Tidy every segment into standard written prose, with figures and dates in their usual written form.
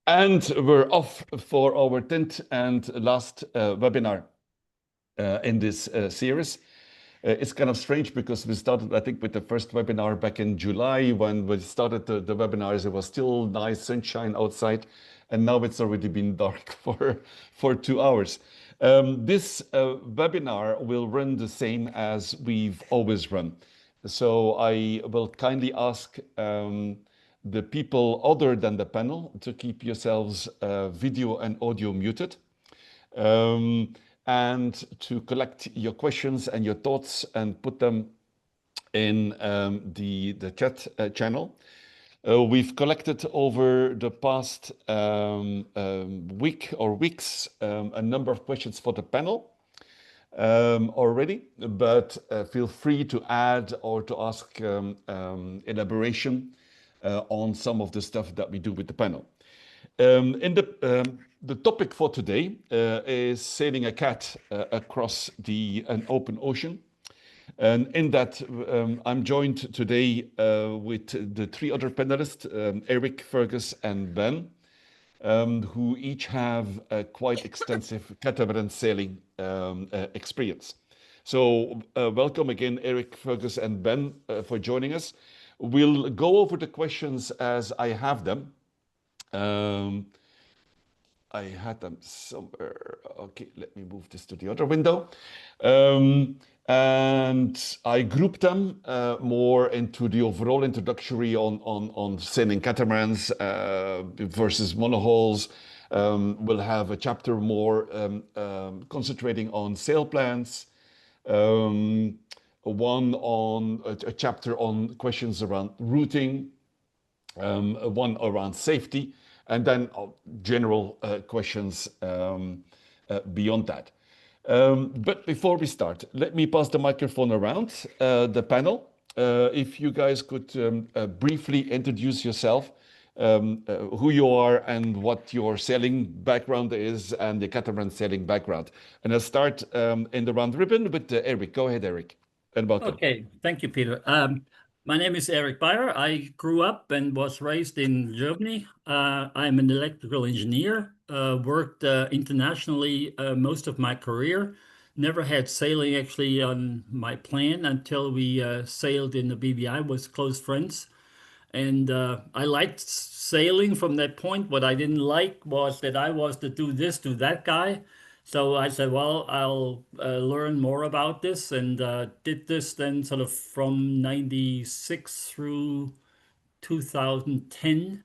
And we're off for our 10th and last webinar in this series. It's kind of strange because we started, I think, with the first webinar back in July. When we started the webinars, it was still nice sunshine outside, and now it's already been dark for 2 hours. This webinar will run the same as we've always run. So I will kindly ask the people other than the panel to keep yourselves video and audio muted. And to collect your questions and your thoughts and put them in the chat channel. We've collected over the past week or weeks a number of questions for the panel already, but feel free to add or to ask elaboration on some of the stuff that we do with the panel. The topic for today is sailing a cat across an open ocean. And in that, I'm joined today with the three other panelists, Eric, Fergus, and Ben, who each have a quite extensive catamaran sailing experience. So welcome again, Eric, Fergus, and Ben for joining us. We'll go over the questions as I have them. I had them somewhere. Okay, let me move this to the other window. And I grouped them more into the overall introductory on sailing catamarans versus monohulls. We'll have a chapter more concentrating on sail plans. One on a chapter on questions around routing. One around safety. And then general questions beyond that. But before we start, let me pass the microphone around the panel. If you guys could briefly introduce yourself, who you are and what your sailing background is and the catamaran sailing background. And I'll start in the round ribbon with Eric. Go ahead, Eric, and welcome. Okay, thank you, Peter. My name is Eric Beyer. I grew up and was raised in Germany. I'm an electrical engineer, worked internationally most of my career. Never had sailing actually on my plan until we sailed in the BVI, was close friends. And I liked sailing from that point. What I didn't like was that I was the do this, do that guy. So I said, well, I'll learn more about this and did this then sort of from 96 through 2010.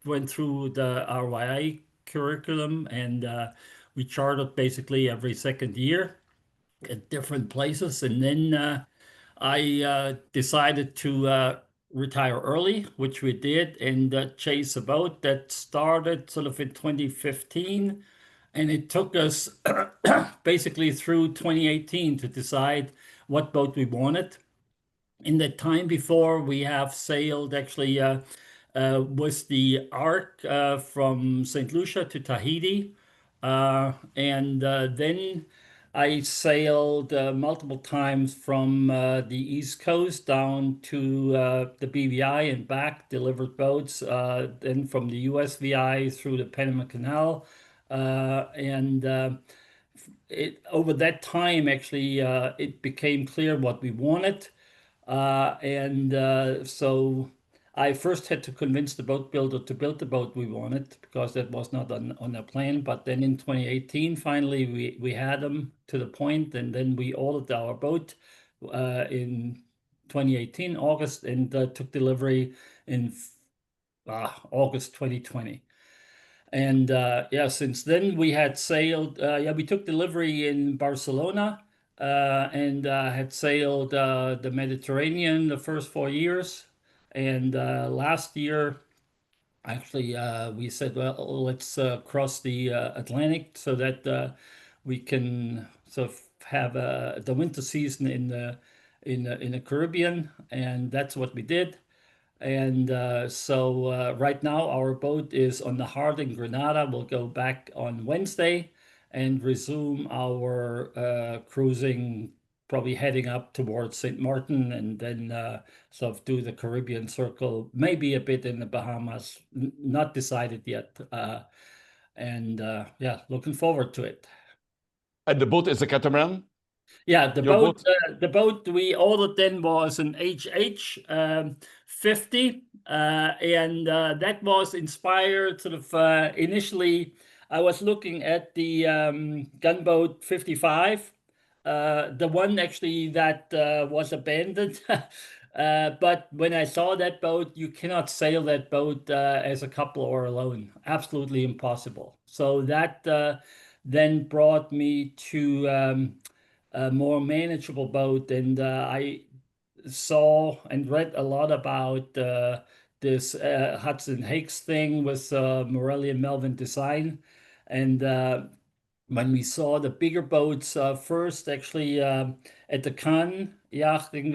Went through the RYI curriculum and we chartered basically every second year at different places. And then I decided to retire early, which we did, and chase a boat that started sort of in 2015. And it took us basically through 2018 to decide what boat we wanted. In the time before, we have sailed actually was the Ark from St. Lucia to Tahiti. And then I sailed multiple times from the East Coast down to the BVI and back, delivered boats, then from the USVI through the Panama Canal. Over that time, actually, it became clear what we wanted. So I first had to convince the boat builder to build the boat we wanted because that was not on the plan. But then in 2018, finally, we had them to the point, and then we ordered our boat in 2018, August, and took delivery in August 2020. And yeah, since then we had sailed, we took delivery in Barcelona and had sailed the Mediterranean the first 4 years. And last year, actually, we said, well, let's cross the Atlantic so that we can sort of have the winter season in the Caribbean, and that's what we did. And so right now our boat is on the Heart in Grenada. We'll go back on Wednesday and resume our cruising probably heading up towards St. Martin and then sort of do the Caribbean circle, maybe a bit in the Bahamas, not decided yet. Yeah, looking forward to it. And the boat is a catamaran, Yeah, your boat? the boat we ordered then was an HH 50, and that was inspired sort of initially. I was looking at the gunboat 55, the one actually that was abandoned. But when I saw that boat, you cannot sail that boat as a couple or alone. Absolutely impossible. So that then brought me to a more manageable boat. And I saw and read a lot about this Hudson Hicks thing with Morelli and Melvin Design. And when we saw the bigger boats first, actually at the Cannes Yachting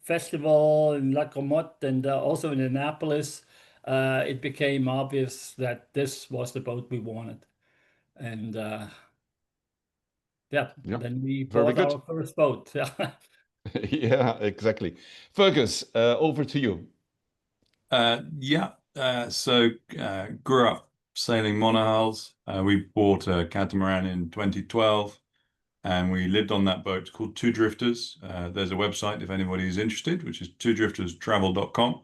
Festival in La Comotte and also in Annapolis, it became obvious that this was the boat we wanted. And yeah, Yeah, then we very bought good. our first boat. Yeah, exactly. Fergus, over to you. Yeah, grew up sailing monohulls. We bought a catamaran in 2012 and we lived on that boat called Two Drifters. There's a website if anybody's interested, which is twodrifterstravel.com.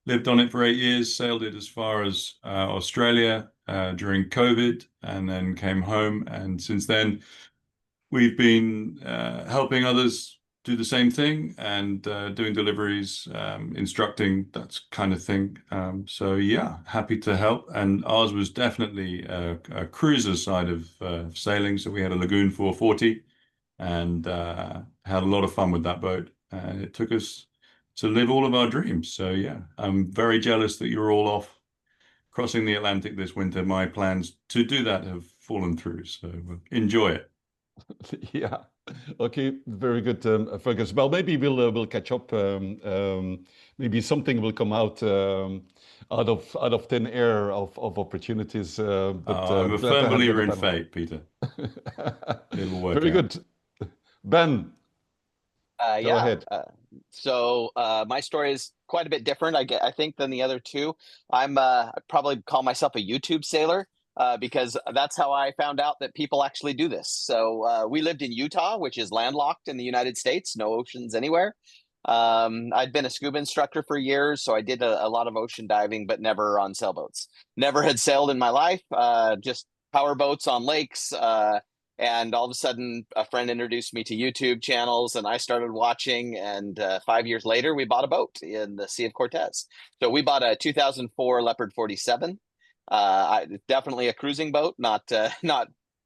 Lived on it for 8 years, sailed it as far as Australia during COVID, and then came home. And since then, we've been helping others do the same thing and doing deliveries, instructing, that kind of thing. So yeah, happy to help. And ours was definitely a cruiser side of sailing. So we had a Lagoon 440 and had a lot of fun with that boat. And it took us to live all of our dreams. So yeah, I'm very jealous that you're all off crossing the Atlantic this winter. My plans to do that have fallen through. So enjoy it. Yeah. Okay. Very good, Fergus. Well, maybe we'll catch up. Maybe something will come out of thin air of opportunities. But I'm a glad to firm have you on believer the in panel. fate, Peter. It will work Very out. good. Ben, go Yeah. ahead. My story is quite a bit different, I think, than the other two. I probably call myself a YouTube sailor because that's how I found out that people actually do this. So we lived in Utah, which is landlocked in the United States, no oceans anywhere. I'd been a scuba instructor for years, so I did a lot of ocean diving, but never on sailboats. Never had sailed in my life, just power boats on lakes. And all of a sudden, a friend introduced me to YouTube channels, and I started watching. And 5 years later, we bought a boat in the Sea of Cortez. So we bought a 2004 Leopard 47. Definitely a cruising boat, not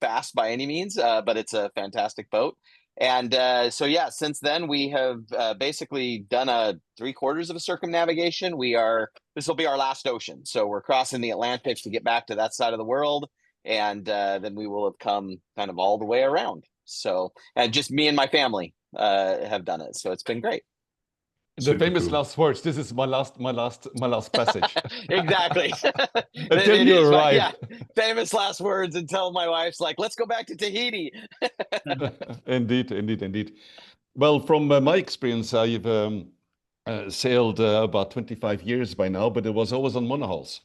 fast by any means, but it's a fantastic boat. And so yeah, since then we have basically done a 3/4 of a circumnavigation. This will be our last ocean, so we're crossing the Atlantic to get back to that side of the world. And then we will have come kind of all the way around. So, and just me and my family have done it. So it's been great. The Super famous cool. last words. This is my last passage. Exactly. Until you arrive. Yeah, famous last words until my wife's like, let's go back to Tahiti. Indeed. Well, from my experience, I've sailed about 25 years by now, but it was always on monohulls.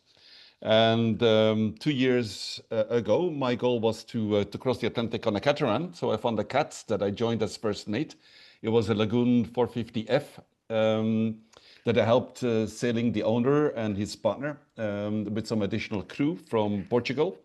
And 2 years ago, my goal was to cross the Atlantic on a catamaran. So I found a cat that I joined as first mate. It was a Lagoon 450F that I helped sailing the owner and his partner with some additional crew from Portugal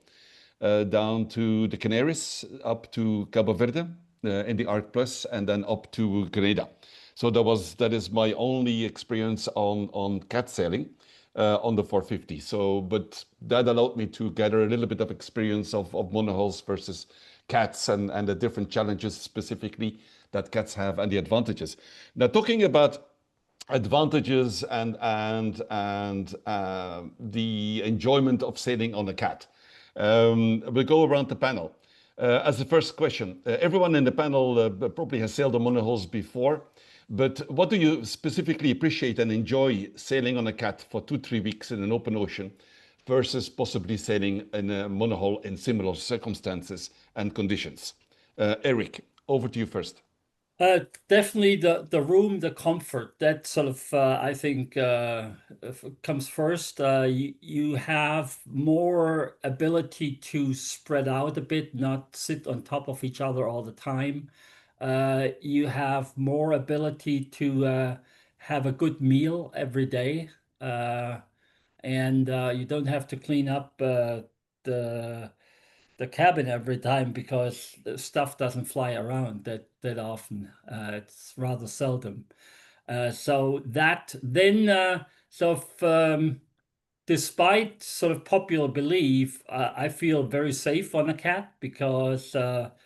down to the Canaries, up to Cabo Verde in the Arc Plus, and then up to Grenada. So that is my only experience on cat sailing. On the 450. So, but that allowed me to gather a little bit of experience of monohulls versus cats and the different challenges specifically that cats have and the advantages. Now, talking about advantages and the enjoyment of sailing on a cat, we'll go around the panel. As the first question, everyone in the panel probably has sailed on monohulls before. But what do you specifically appreciate and enjoy sailing on a cat for 2-3 weeks in an open ocean versus possibly sailing in a monohull in similar circumstances and conditions? Eric, over to you first. Definitely the room, the comfort, that sort of I think comes first. You have more ability to spread out a bit, not sit on top of each other all the time. You have more ability to have a good meal every day, and you don't have to clean up the the cabin every time because the stuff doesn't fly around that often. It's rather seldom. So that then despite sort of popular belief, I feel very safe on a cat because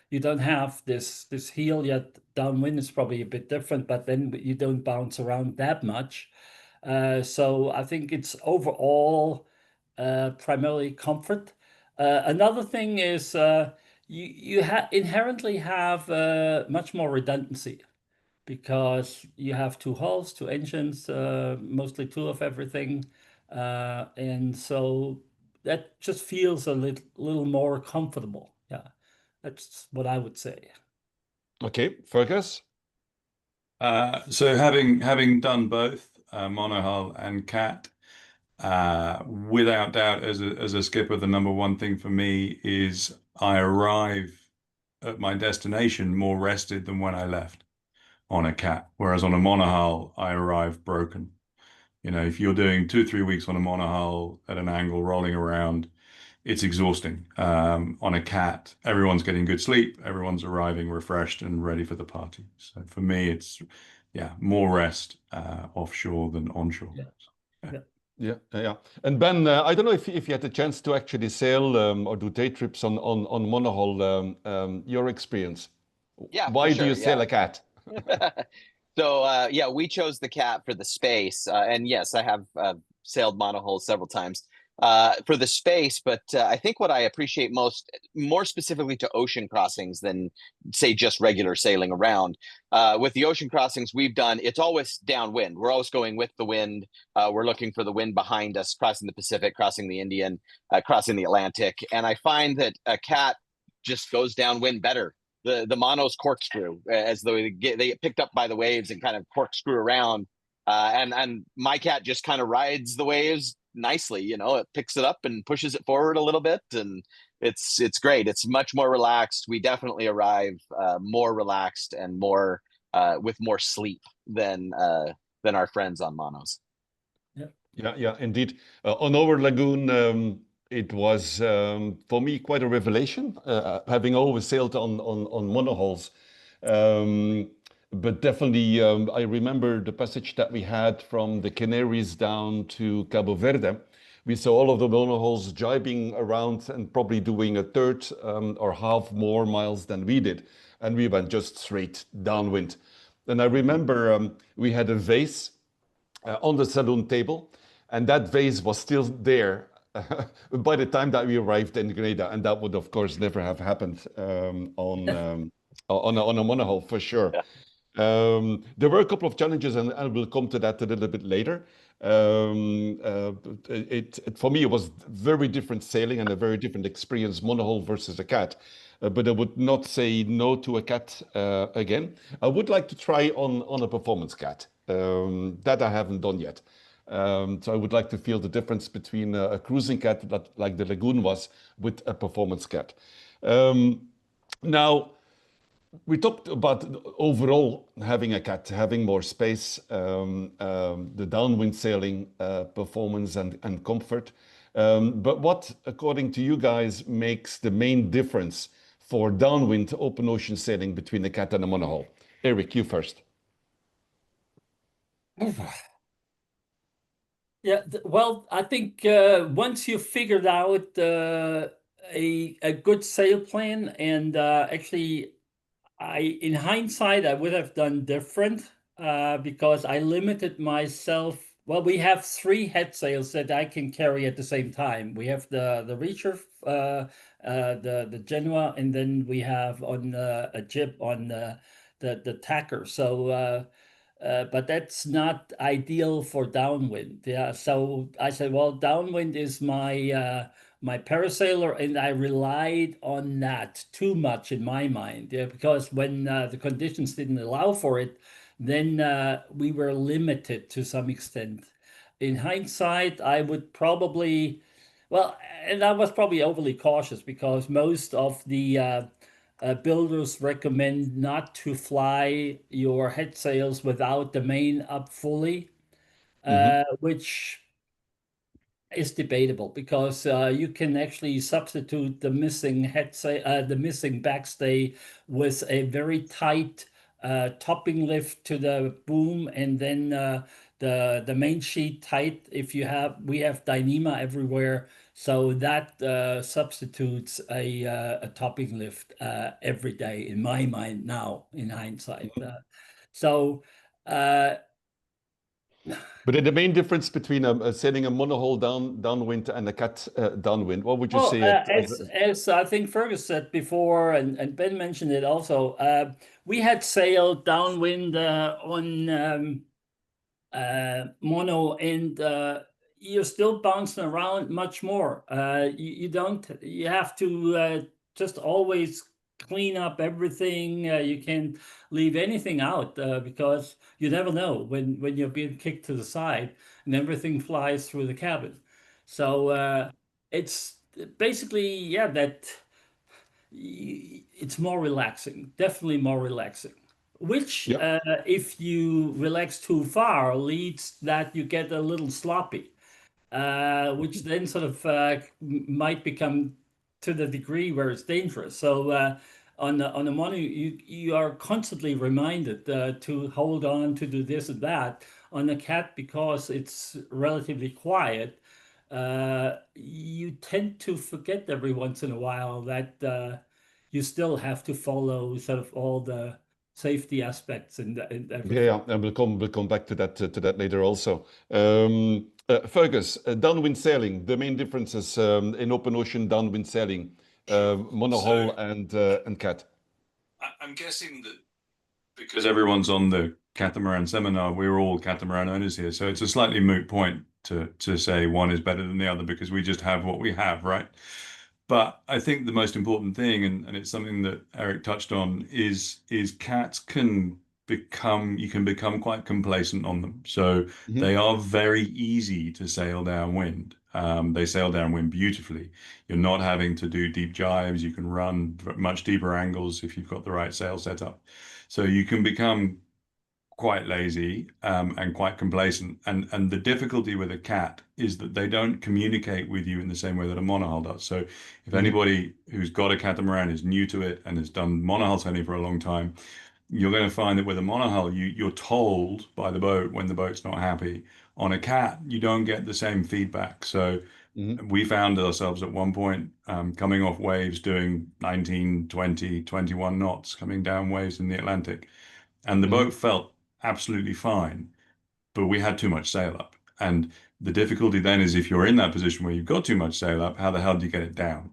you don't have this heel yet. Downwind is probably a bit different, but then you don't bounce around that much. So I think it's overall primarily comfort. Another thing is you inherently have much more redundancy because you have two hulls, two engines, mostly two of everything, and so that just feels a little more comfortable. Yeah, that's what I would say. Okay, Fergus? So having done both monohull and cat, without doubt, as a skipper, the number one thing for me is I arrive at my destination more rested than when I left on a cat. Whereas on a monohull, I arrive broken. You know, if you're doing 2-3 weeks on a monohull at an angle rolling around, it's exhausting. On a cat, everyone's getting good sleep, everyone's arriving refreshed and ready for the party. So for me, it's more rest offshore than onshore. Yeah. Yeah, yeah. And Ben, I don't know if you had the chance to actually sail or do day trips on monohull. Your experience. Yeah, for Why do sure. you sail Yeah. a cat? So yeah, we chose the cat for the space, and yes, I have sailed monohulls several times for the space. But I think what I appreciate most, more specifically to ocean crossings than say just regular sailing around, with the ocean crossings we've done, it's always downwind. We're always going with the wind. We're looking for the wind behind us, crossing the Pacific, crossing the Indian, crossing the Atlantic, and I find that a cat just goes downwind better. The mono's corkscrew, as though they get picked up by the waves and kind of corkscrew around, and my cat just kind of rides the waves nicely. You know, it picks it up and pushes it forward a little bit, and it's great. It's much more relaxed. We definitely arrive more relaxed and more with more sleep than our friends on monos. Yeah, indeed. On our lagoon, it was for me quite a revelation, having always sailed on monohulls. But definitely, I remember the passage that we had from the Canaries down to Cabo Verde. We saw all of the monohulls jibing around and probably doing a third or half more miles than we did. And we went just straight downwind. And I remember we had a vase on the saloon table, and that vase was still there by the time that we arrived in Grenada, and that would, of course, never have happened on a monohull for sure. There were a couple of challenges, and we'll come to that a little bit later. For me, it was very different sailing and a very different experience, monohull versus a cat. But I would not say no to a cat again. I would like to try on a performance cat. That I haven't done yet. So I would like to feel the difference between a cruising cat that, like the Lagoon was, with a performance cat. Now, we talked about overall having a cat, having more space, the downwind sailing performance and comfort. But what, according to you guys, makes the main difference for downwind open ocean sailing between a cat and a monohull? Eric, you first. Yeah, well, I think once you figured out a good sail plan, and actually, in hindsight, I would have done different because I limited myself. Well, we have three head sails that I can carry at the same time. We have the Reacher, the Genoa, and then we have on a jib on the Tacker. So. But that's not ideal for downwind. Yeah, so I said, well, downwind is my parasailer, and I relied on that too much in my mind. Yeah, because when the conditions didn't allow for it, then we were limited to some extent. In hindsight, I would probably, well, and I was probably overly cautious because most of the builders recommend not to fly your head sails without the main up fully, which is debatable because you can actually substitute the missing the missing backstay with a very tight topping lift to the boom, and then the main sheet tight. If you have, we have Dyneema everywhere, so that substitutes a topping lift every day in my mind now, in hindsight. So. But the main difference between sailing a monohull downwind and a cat downwind, what would you Well, say? as I think Fergus said before, and Ben mentioned it also, we had sailed downwind on mono, and you're still bouncing around much more. You don't, you have to just always clean up everything. You can't leave anything out because you never know when you're being kicked to the side and everything flies through the cabin. So it's basically, yeah, that it's more relaxing, definitely more relaxing. Which, Yeah. if you relax too far, leads that you get a little sloppy, which then sort of might become to the degree where it's dangerous. So on the mono, you are constantly reminded to hold on, to do this and that. On the cat, because it's relatively quiet, you tend to forget every once in a while that you still have to follow sort of all the safety aspects and everything. Yeah, and we'll come back to that later also. Fergus, downwind sailing, the main differences in open ocean downwind sailing, monohull and cat. I'm guessing that because everyone's on the catamaran seminar, we're all catamaran owners here. So it's a slightly moot point to say one is better than the other because we just have what we have, right? But I think the most important thing, and it's something that Eric touched on, is cats you can become quite complacent on them. So they are very easy to sail downwind. They sail downwind beautifully. You're not having to do deep jives. You can run much deeper angles if you've got the right sail setup. So you can become quite lazy and quite complacent. And the difficulty with a cat is that they don't communicate with you in the same way that a monohull does. So if anybody who's got a catamaran is new to it and has done monohull sailing for a long time, you're going to find that with a monohull, you're told by the boat when the boat's not happy. On a cat, you don't get the same feedback. So we found ourselves at one point coming off waves doing 19, 20, 21 knots coming down waves in the Atlantic. And the boat felt absolutely fine, but we had too much sail up. And the difficulty then is if you're in that position where you've got too much sail up, how the hell do you get it down?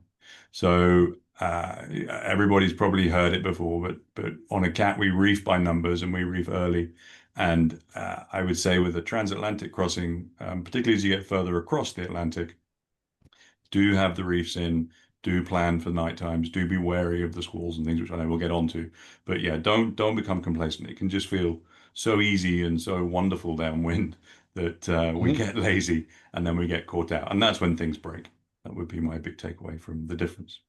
So everybody's probably heard it before, but on a cat, we reef by numbers and we reef early. And I would say with a transatlantic crossing, particularly as you get further across the Atlantic, do have the reefs in, do plan for night times, do be wary of the squalls and things, which I know we'll get onto. But yeah, don't become complacent. It can just feel so easy and so wonderful downwind that we get lazy and then we get caught out. And that's when things break. That would be my big takeaway from the difference.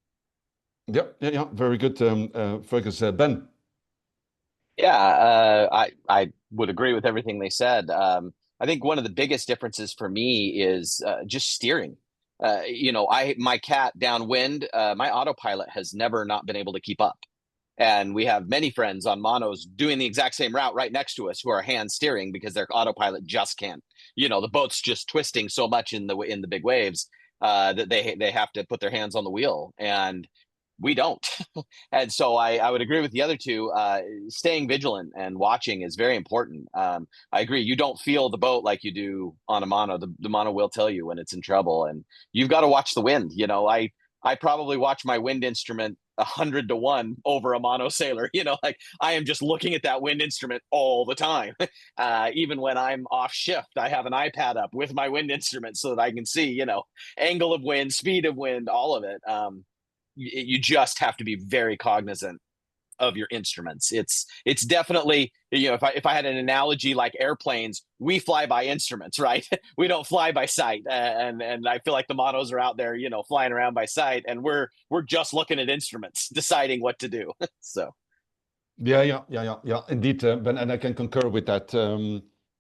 Yeah. Very good, Fergus. Ben. Yeah, I would agree with everything they said. I think one of the biggest differences for me is just steering. My cat downwind, my autopilot has never not been able to keep up. And we have many friends on monos doing the exact same route right next to us who are hand steering because their autopilot just can't. The boat's just twisting so much in the big waves that they have to put their hands on the wheel, and we don't. And so I would agree with the other two. Staying vigilant and watching is very important. I agree. You don't feel the boat like you do on a mono. The mono will tell you when it's in trouble, and you've got to watch the wind. I probably watch my wind instrument 100 to 1 over a mono sailor. Like I am just looking at that wind instrument all the time. Even when I'm off shift, I have an iPad up with my wind instrument so that I can see, angle of wind, speed of wind, all of it. You just have to be very cognizant of your instruments. It's definitely, if I had an analogy like airplanes, we fly by instruments, right? We don't fly by sight. And I feel like the monos are out there, flying around by sight, and we're just looking at instruments, deciding what to do. So Yeah. Indeed, Ben, and I can concur with that.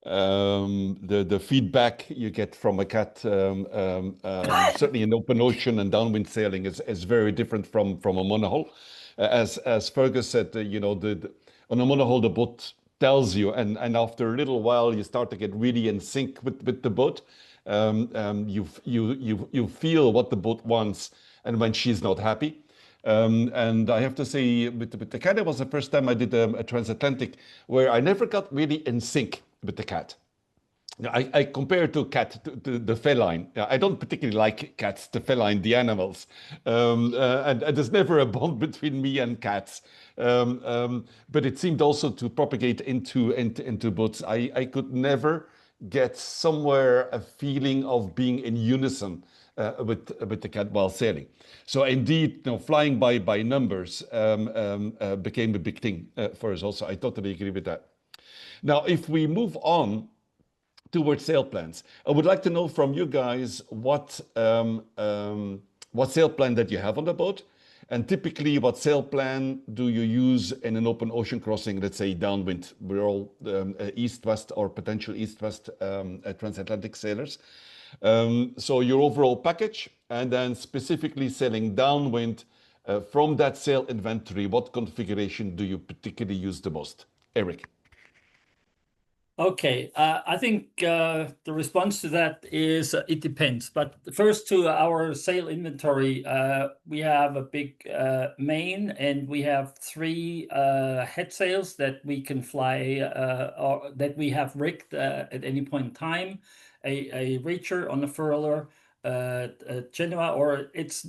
The feedback you get from a cat, certainly in open ocean and downwind sailing, is very different from a monohull. As Fergus said, on a monohull the boat tells you, and after a little while you start to get really in sync with the boat. You feel what the boat wants, and when she's not happy. And I have to say, with the cat, it was the first time I did a transatlantic where I never got really in sync with the cat. I compare to cat to the feline. I don't particularly like cats, the feline, the animals, and there's never a bond between me and cats. But it seemed also to propagate into boats. I could never get somewhere a feeling of being in unison with the cat while sailing. So indeed, flying by numbers became a big thing for us also. I totally agree with that. Now, if we move on towards sail plans, I would like to know from you guys what sail plan that you have on the boat, and typically what sail plan do you use in an open ocean crossing, let's say downwind. We're all east-west or potential east-west transatlantic sailors. So your overall package, and then specifically sailing downwind, from that sail inventory, what configuration do you particularly use the most? Eric. Okay, I think the response to that is it depends. But first, to our sail inventory, we have a big main, and we have 3 head sails that we can fly, or that we have rigged at any point in time. A reacher on a furler, a Genoa, or it's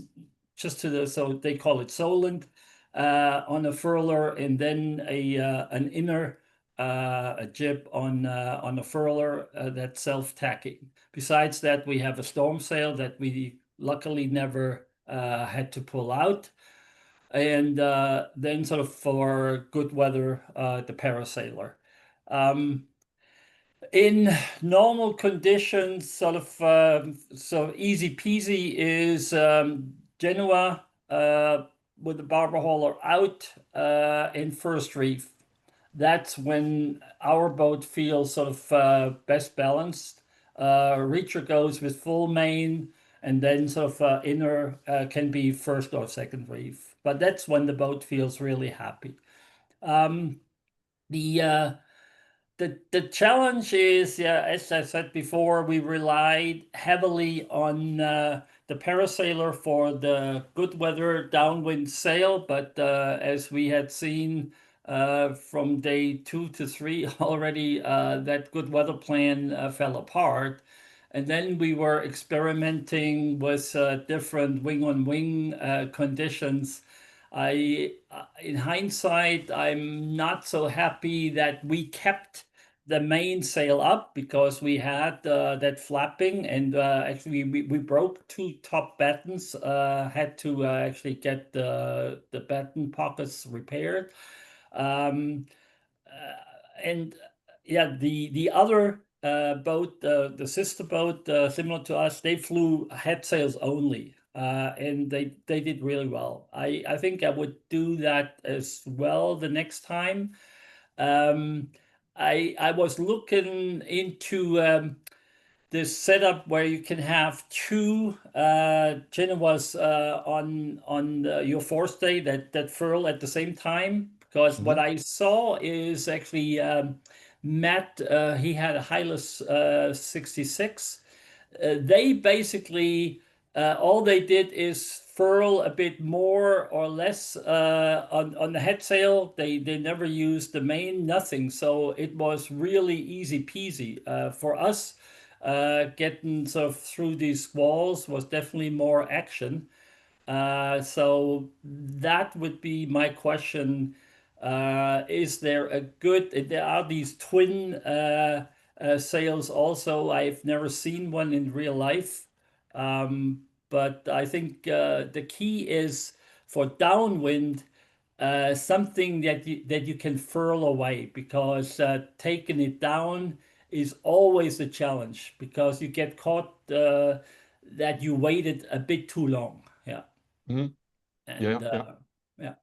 just so they call it Solent, on a furler, and then an inner. A jib on a furler that's self-tacking. Besides that, we have a storm sail that we luckily never had to pull out. And then sort of for good weather, the parasailer. In normal conditions, sort of so easy peasy is Genoa with the barber hauler out in first reef. That's when our boat feels sort of best balanced. Reacher goes with full main, and then sort of inner can be first or second reef. But that's when the boat feels really happy. The challenge is, yeah, as I said before, we relied heavily on the parasailer for the good weather downwind sail, but as we had seen from day 2 to 3 already, that good weather plan fell apart. And then we were experimenting with different wing-on-wing conditions. In hindsight, I'm not so happy that we kept the main sail up, because we had that flapping, and actually we broke 2 top battens, had to actually get the batten pockets repaired. And yeah, the other boat, the sister boat, similar to us, they flew head sails only, and they did really well. I think I would do that as well the next time. I was looking into this setup where you can have 2 Genoas on your forestay that furl at the same time. Because what I saw is actually Matt, he had a Hylas 66. They basically, all they did is furl a bit more or less on the head sail. They never used the main, nothing. So it was really easy peasy. For us, getting sort of through these squalls was definitely more action. So that would be my question. Is there a good, there are these twin sails also. I've never seen one in real life. But I think the key is for downwind, something that you can furl away, because taking it down is always a challenge, because you get caught that you waited a bit too long. Yeah. Mhm. And Yeah. yeah.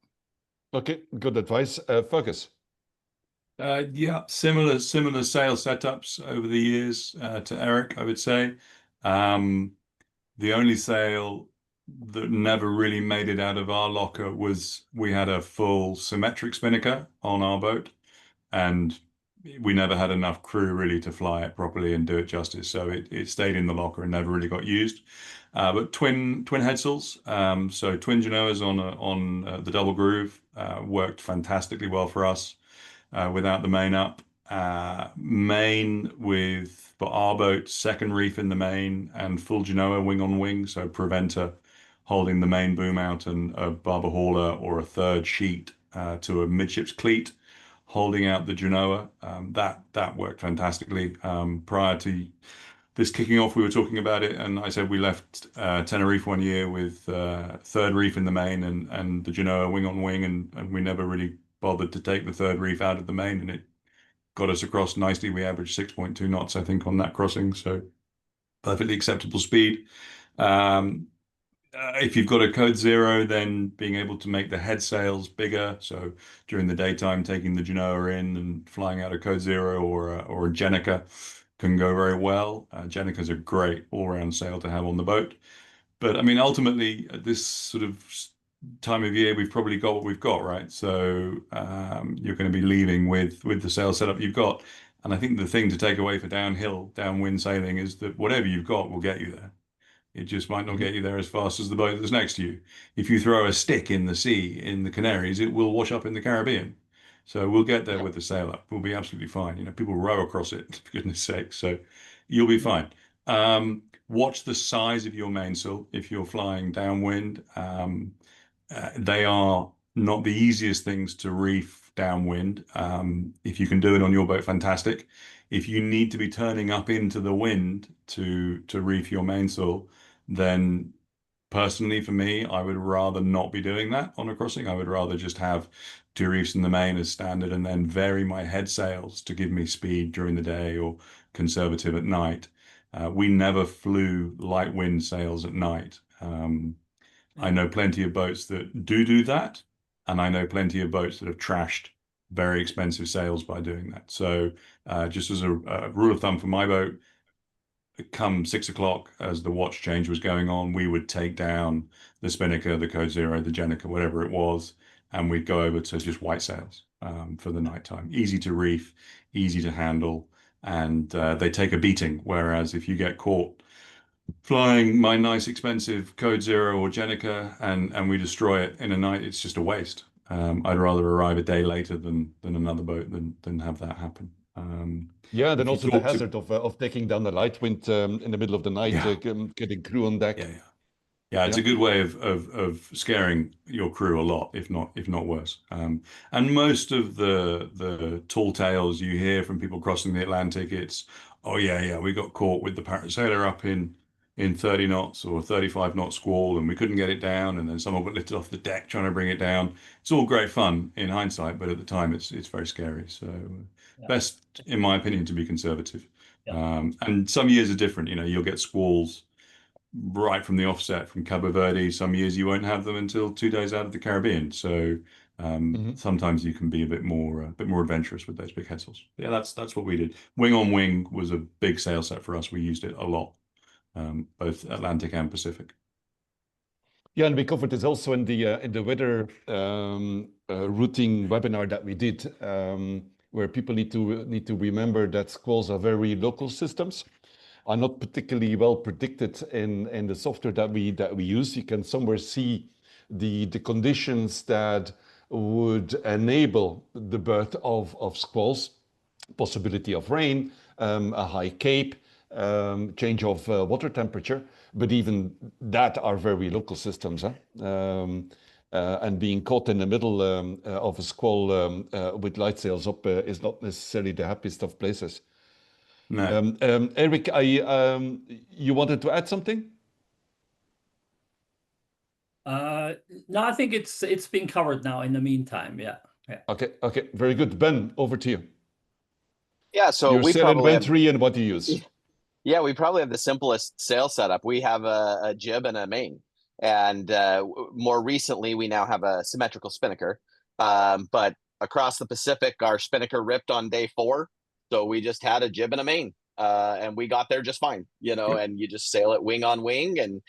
Okay, good advice. Fergus. Yeah, similar sail setups over the years to Eric, I would say. The only sail that never really made it out of our locker was we had a full symmetric spinnaker on our boat, and we never had enough crew really to fly it properly and do it justice. So it stayed in the locker and never really got used. But twin headsails, so twin Genoas on the double groove worked fantastically well for us without the main up. Main with, for our boat, second reef in the main and full Genoa wing on wing, so preventer holding the main boom out and a barber hauler or a third sheet to a midships cleat holding out the Genoa. That worked fantastically. Prior to this kicking off, we were talking about it, and I said we left Tenerife one year with third reef in the main and the Genoa wing on wing, and we never really bothered to take the third reef out of the main, and it got us across nicely. We averaged 6.2 knots, I think, on that crossing, so perfectly acceptable speed. If you've got a code 0, then being able to make the head sails bigger. So during the daytime, taking the Genoa in and flying out a code 0 or a Jenica can go very well. Jenica's a great all-round sail to have on the boat. But I mean, ultimately, at this sort of time of year, we've probably got what we've got, right? So you're going to be leaving with the sail setup you've got. And I think the thing to take away for downwind sailing is that whatever you've got will get you there. It just might not get you there as fast as the boat that's next to you. If you throw a stick in the sea in the Canaries, it will wash up in the Caribbean. So we'll get there with the sail up. We'll be absolutely fine. You know, people row across it, for goodness sake. So you'll be fine. Watch the size of your mainsail if you're flying downwind. They are not the easiest things to reef downwind. If you can do it on your boat, fantastic. If you need to be turning up into the wind to reef your mainsail, then personally for me, I would rather not be doing that on a crossing. I would rather just have 2 reefs in the main as standard and then vary my head sails to give me speed during the day or conservative at night. We never flew light wind sails at night. I know plenty of boats that do that, and I know plenty of boats that have trashed very expensive sails by doing that. So just as a rule of thumb for my boat, come 6 o'clock as the watch change was going on, we would take down the spinnaker, the code 0, the Jenica, whatever it was, and we'd go over to just white sails for the nighttime. Easy to reef, easy to handle, and they take a beating. Whereas if you get caught flying my nice expensive code 0 or Jenica and we destroy it in a night, it's just a waste. I'd rather arrive a day later than another boat than have that happen. Yeah, then if you also the talk to- hazard of taking down the light wind in the middle of the night, Yeah. getting crew on deck. Yeah, it's Yeah. a good way of scaring your crew a lot, if not worse. And most of the tall tales you hear from people crossing the Atlantic, it's, oh yeah, we got caught with the parasailer up in 30 knots or 35 knot squall, and we couldn't get it down, and then someone got lifted off the deck trying to bring it down. It's all great fun in hindsight, but at the time it's very scary. So Yeah. best, in my opinion, to be conservative. Yeah. And some years are different. You know, you'll get squalls right from the offset from Cabo Verde. Some years you won't have them until 2 days out of the Caribbean. So sometimes you can be a bit more adventurous with those big headsails. Yeah, that's what we did. Wing on wing was a big sail set for us. We used it a lot, both Atlantic and Pacific. Yeah, and we covered this also in the weather routing webinar that we did, where people need to remember that squalls are very local systems, are not particularly well predicted in the software that we use. You can somewhere see the conditions that would enable the birth of squalls, possibility of rain, a high cape, change of water temperature, but even that are very local systems. And being caught in the middle of a squall with light sails up is not necessarily the happiest of places. No. Eric, you wanted to add something? No, I think it's been covered now in the meantime. Yeah. Okay, very good. Ben, over to you. Yeah, so Your we sail probably have, inventory and what you use. yeah, we probably have the simplest sail setup. We have a jib and a main, and more recently we now have a symmetrical spinnaker. But across the Pacific, our spinnaker ripped on day 4, so we just had a jib and a main, and we got there just fine. And you just sail it wing on wing, and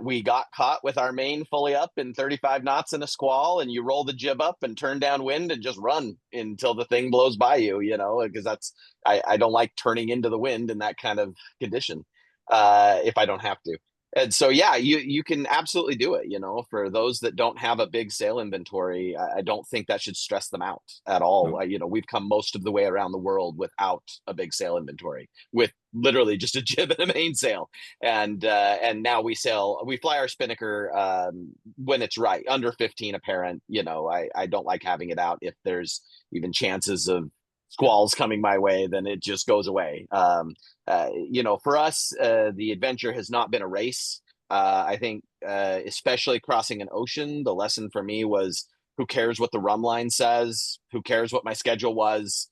we got caught with our main fully up in 35 knots in a squall, and you roll the jib up and turn downwind and just run until the thing blows by you, because that's, I don't like turning into the wind in that kind of condition if I don't have to. And so, yeah, you can absolutely do it. For those that don't have a big sail inventory, I don't think that should stress them out at all. No. We've come most of the way around the world without a big sail inventory, with literally just a jib and a mainsail. And now we fly our spinnaker when it's right, under 15 apparent. I don't like having it out if there's even chances of squalls coming my way, then it just goes away. For us, the adventure has not been a race. I think, especially crossing an ocean, the lesson for me was, who cares what the rum line says? Who cares what my schedule was?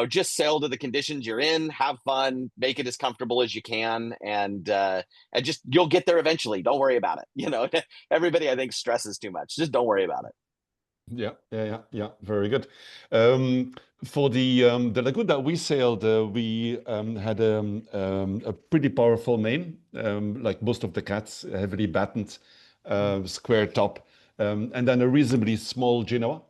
Just sail to the conditions you're in, have fun, make it as comfortable as you can, and just, you'll get there eventually. Don't worry about it. Everybody, I think, stresses too much. Just don't worry about it. Yeah. Very good. For the lagoon that we sailed, we had a pretty powerful main, like most of the cats, heavily battened, square top, and then a reasonably small Genoa,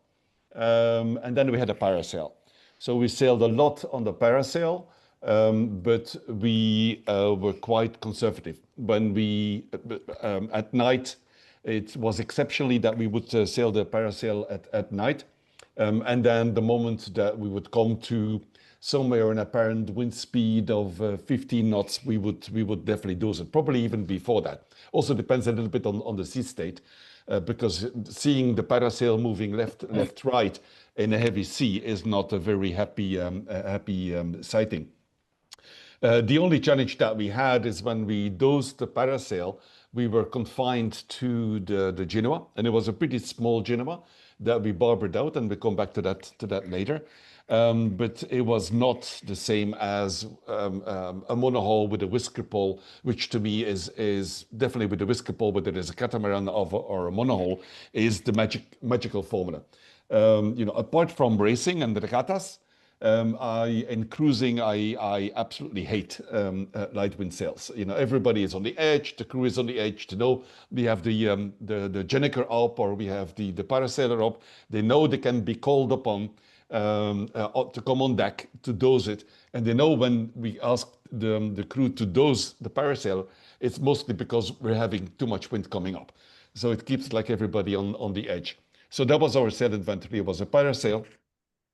and then we had a parasail. So we sailed a lot on the parasail, but we were quite conservative. When we at night, it was exceptionally that we would sail the parasail at night. And then the moment that we would come to somewhere an apparent wind speed of 15 knots, we would definitely dose it, probably even before that. Also depends a little bit on the sea state, because seeing the parasail moving left, right in a heavy sea is not a very happy sighting. The only challenge that we had is when we dosed the parasail, we were confined to the Genoa, and it was a pretty small Genoa that we barbered out, and we'll come back to that later. But it was not the same as a monohull with a whisker pole, which to me is definitely, with the whisker pole, whether it is a catamaran or a monohull, is the magical formula. Apart from racing and regattas, in cruising, I absolutely hate light wind sails. Everybody is on the edge. The crew is on the edge. We have the Jenniker up, or we have the parasailer up. They know they can be called upon to come on deck to dose it, and they know when we ask the crew to dose the parasail, it's mostly because we're having too much wind coming up. So it keeps like everybody on the edge. So that was our sail inventory. It was a parasail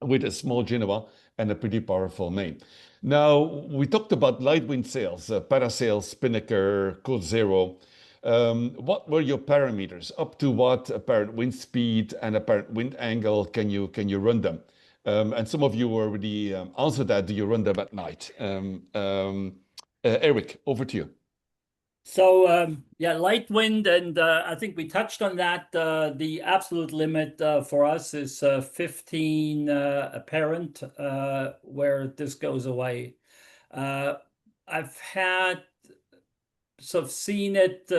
with a small Genoa and a pretty powerful main. Now, we talked about light wind sails, parasail, spinnaker, code zero. What were your parameters? Up to what apparent wind speed and apparent wind angle can you run them? And some of you already answered that. Do you run them at night? Eric, over to you. So yeah, light wind, and I think we touched on that. The absolute limit for us is 15 apparent, where this goes away. I've had sort of seen it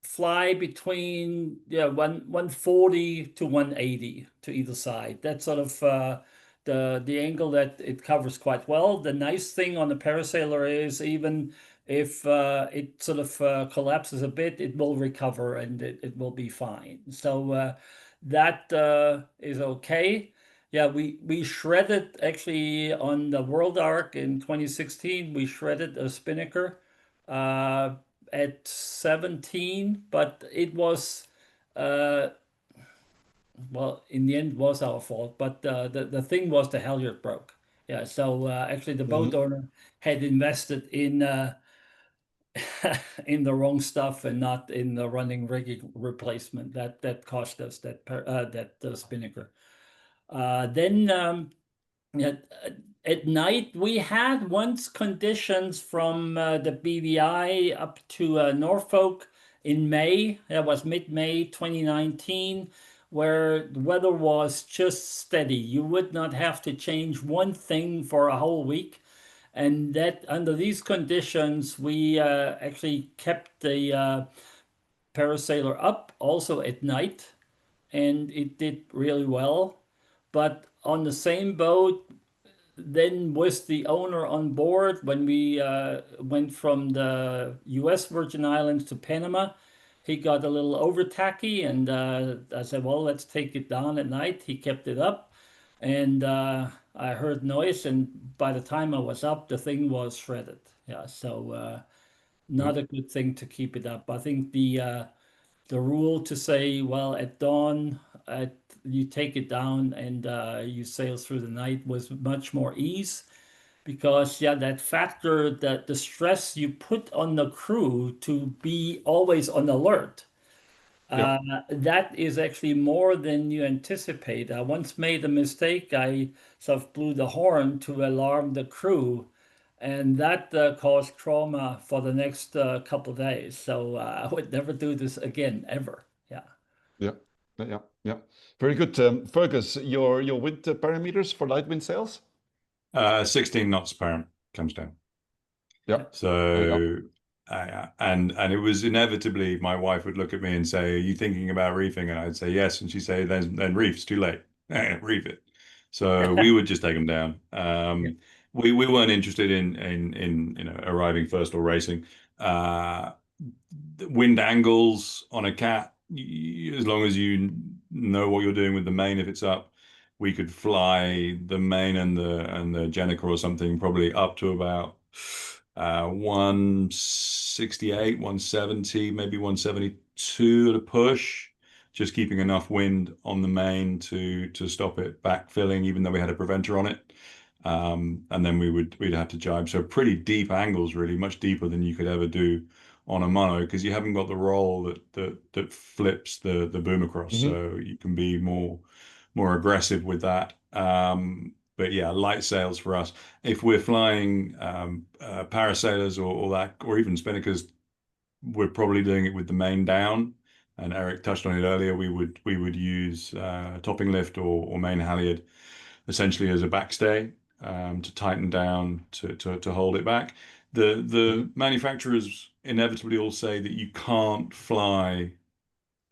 fly between 140 to 180 to either side. That's sort of the angle that it covers quite well. The nice thing on the parasailer is, even if it sort of collapses a bit, it will recover and it will be fine. So that is okay. Yeah, we shredded, actually, on the World Arc in 2016. We shredded a spinnaker at 17, but it was well, in the end, was our fault. But the thing was, the halyard broke, Yeah. So actually, the boat owner had invested in in the wrong stuff and not in the running rig replacement. That cost us that spinnaker. Then at night we had once conditions from the BVI up to Norfolk in May. That was mid-May 2019, where the weather was just steady. You would not have to change one thing for a whole week. And that under these conditions, we actually kept the parasailer up also at night, and it did really well. But on the same boat, then with the owner on board, when we went from the US Virgin Islands to Panama, he got a little over tacky, and I said, well, let's take it down at night. He kept it up, and I heard noise, and by the time I was up, the thing was shredded. Yeah, so not a good thing to keep it up. I think the rule to say, well, at dawn, you take it down and you sail through the night was much more ease, because yeah, that factor, that the stress you put on the crew to be always on alert, that is actually more than you anticipate. I once made a mistake. I sort of blew the horn to alarm the crew, and that caused trauma for the next couple of days. So I would never do this again, ever. Yeah. Yeah, yeah, yeah. Very good. Fergus, your wind parameters for light wind sails? 16 knots apparent comes down. Yeah. So, and it was inevitably, my wife would look at me and say, "Are you thinking about reefing?" And I'd say yes, and she'd say, "Then reef. It's too late. Reef it." So we would just take them down. We weren't interested in arriving first or racing. Wind angles on a cat, as long as you know what you're doing with the main, if it's up, we could fly the main and the Jenica or something probably up to about 168, 170, maybe 172 at a push, just keeping enough wind on the main to stop it backfilling, even though we had a preventer on it. And then we'd have to jibe. So pretty deep angles, really, much deeper than you could ever do on a mono, because you haven't got the roll that flips the boom across. So you can be more aggressive with that. But yeah, light sails for us. If we're flying parasailers or that, or even spinnakers, we're probably doing it with the main down. And Eric touched on it earlier. We would use topping lift or main halyard essentially as a backstay to tighten down to hold it back. The manufacturers inevitably all say that you can't fly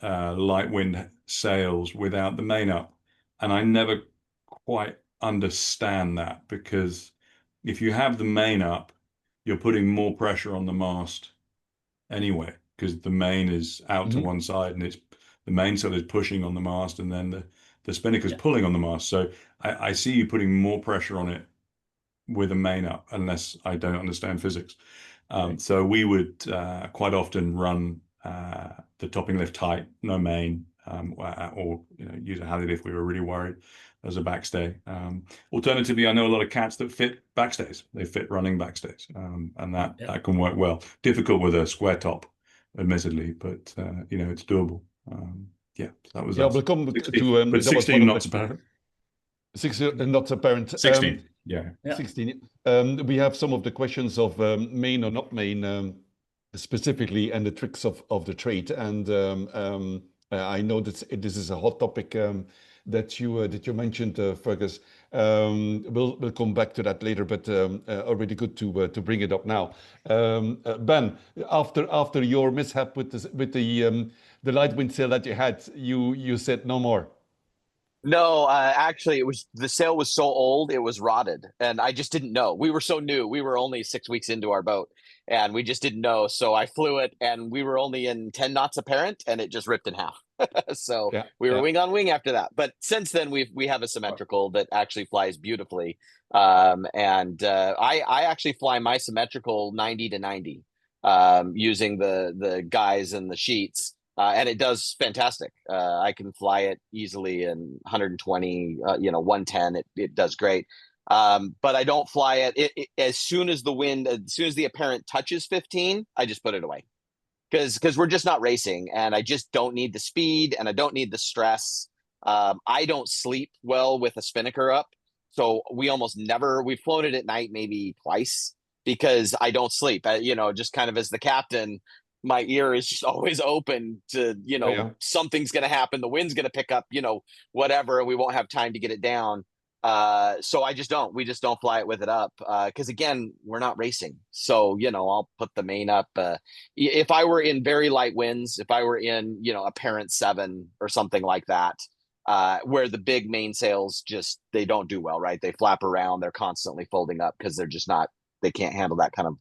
light wind sails without the main up. And I never quite understand that, because if you have the main up, you're putting more pressure on the mast anyway, because the main is out to one side, and it's the mainsail is pushing on the mast, and then the spinnaker's pulling on the mast. So I see you putting more pressure on it with a main up, unless I don't understand physics. So we would quite often run the topping lift tight, no main, or use a halyard if we were really worried, as a backstay. Alternatively, I know a lot of cats that fit backstays. They fit running backstays, and that can work well. Difficult with a square top, admittedly, but it's doable. So that was we'll come 16, to but 16 knots apparent. 16 knots apparent. 16. 16. We have some of the questions of main or not main, specifically, and the tricks of the trade. And I know that this is a hot topic that you mentioned, Fergus. We'll come back to that later, but already good to bring it up now. Ben, after your mishap with the light wind sail that you had, you said no more. No, actually, the sail was so old, it was rotted, and I just didn't know. We were so new. We were only 6 weeks into our boat, and we just didn't know. So I flew it, and we were only in 10 knots apparent, and it just ripped in half. So we were wing on wing after that. But since then, we have a symmetrical that actually flies beautifully. I actually fly my symmetrical 90 to 90 using the guys and the sheets. And it does fantastic. I can fly it easily in 120, 110. It does great. But I don't fly it as soon as the apparent touches 15, I just put it away. Because we're just not racing, and I just don't need the speed, and I don't need the stress. I don't sleep well with a spinnaker up, so we've flown it at night maybe twice because I don't sleep. Just kind of as the captain, my ear is just always open to something's going to happen, the wind's going to pick up, whatever, and we won't have time to get it down. So we just don't fly it with it up. Cause again, we're not racing. So, I'll put the main up. If I were in very light winds, if I were in, a parent 7 or something like that, where the big mainsails they don't do well, right? They flap around, they're constantly folding up because they can't handle that kind of,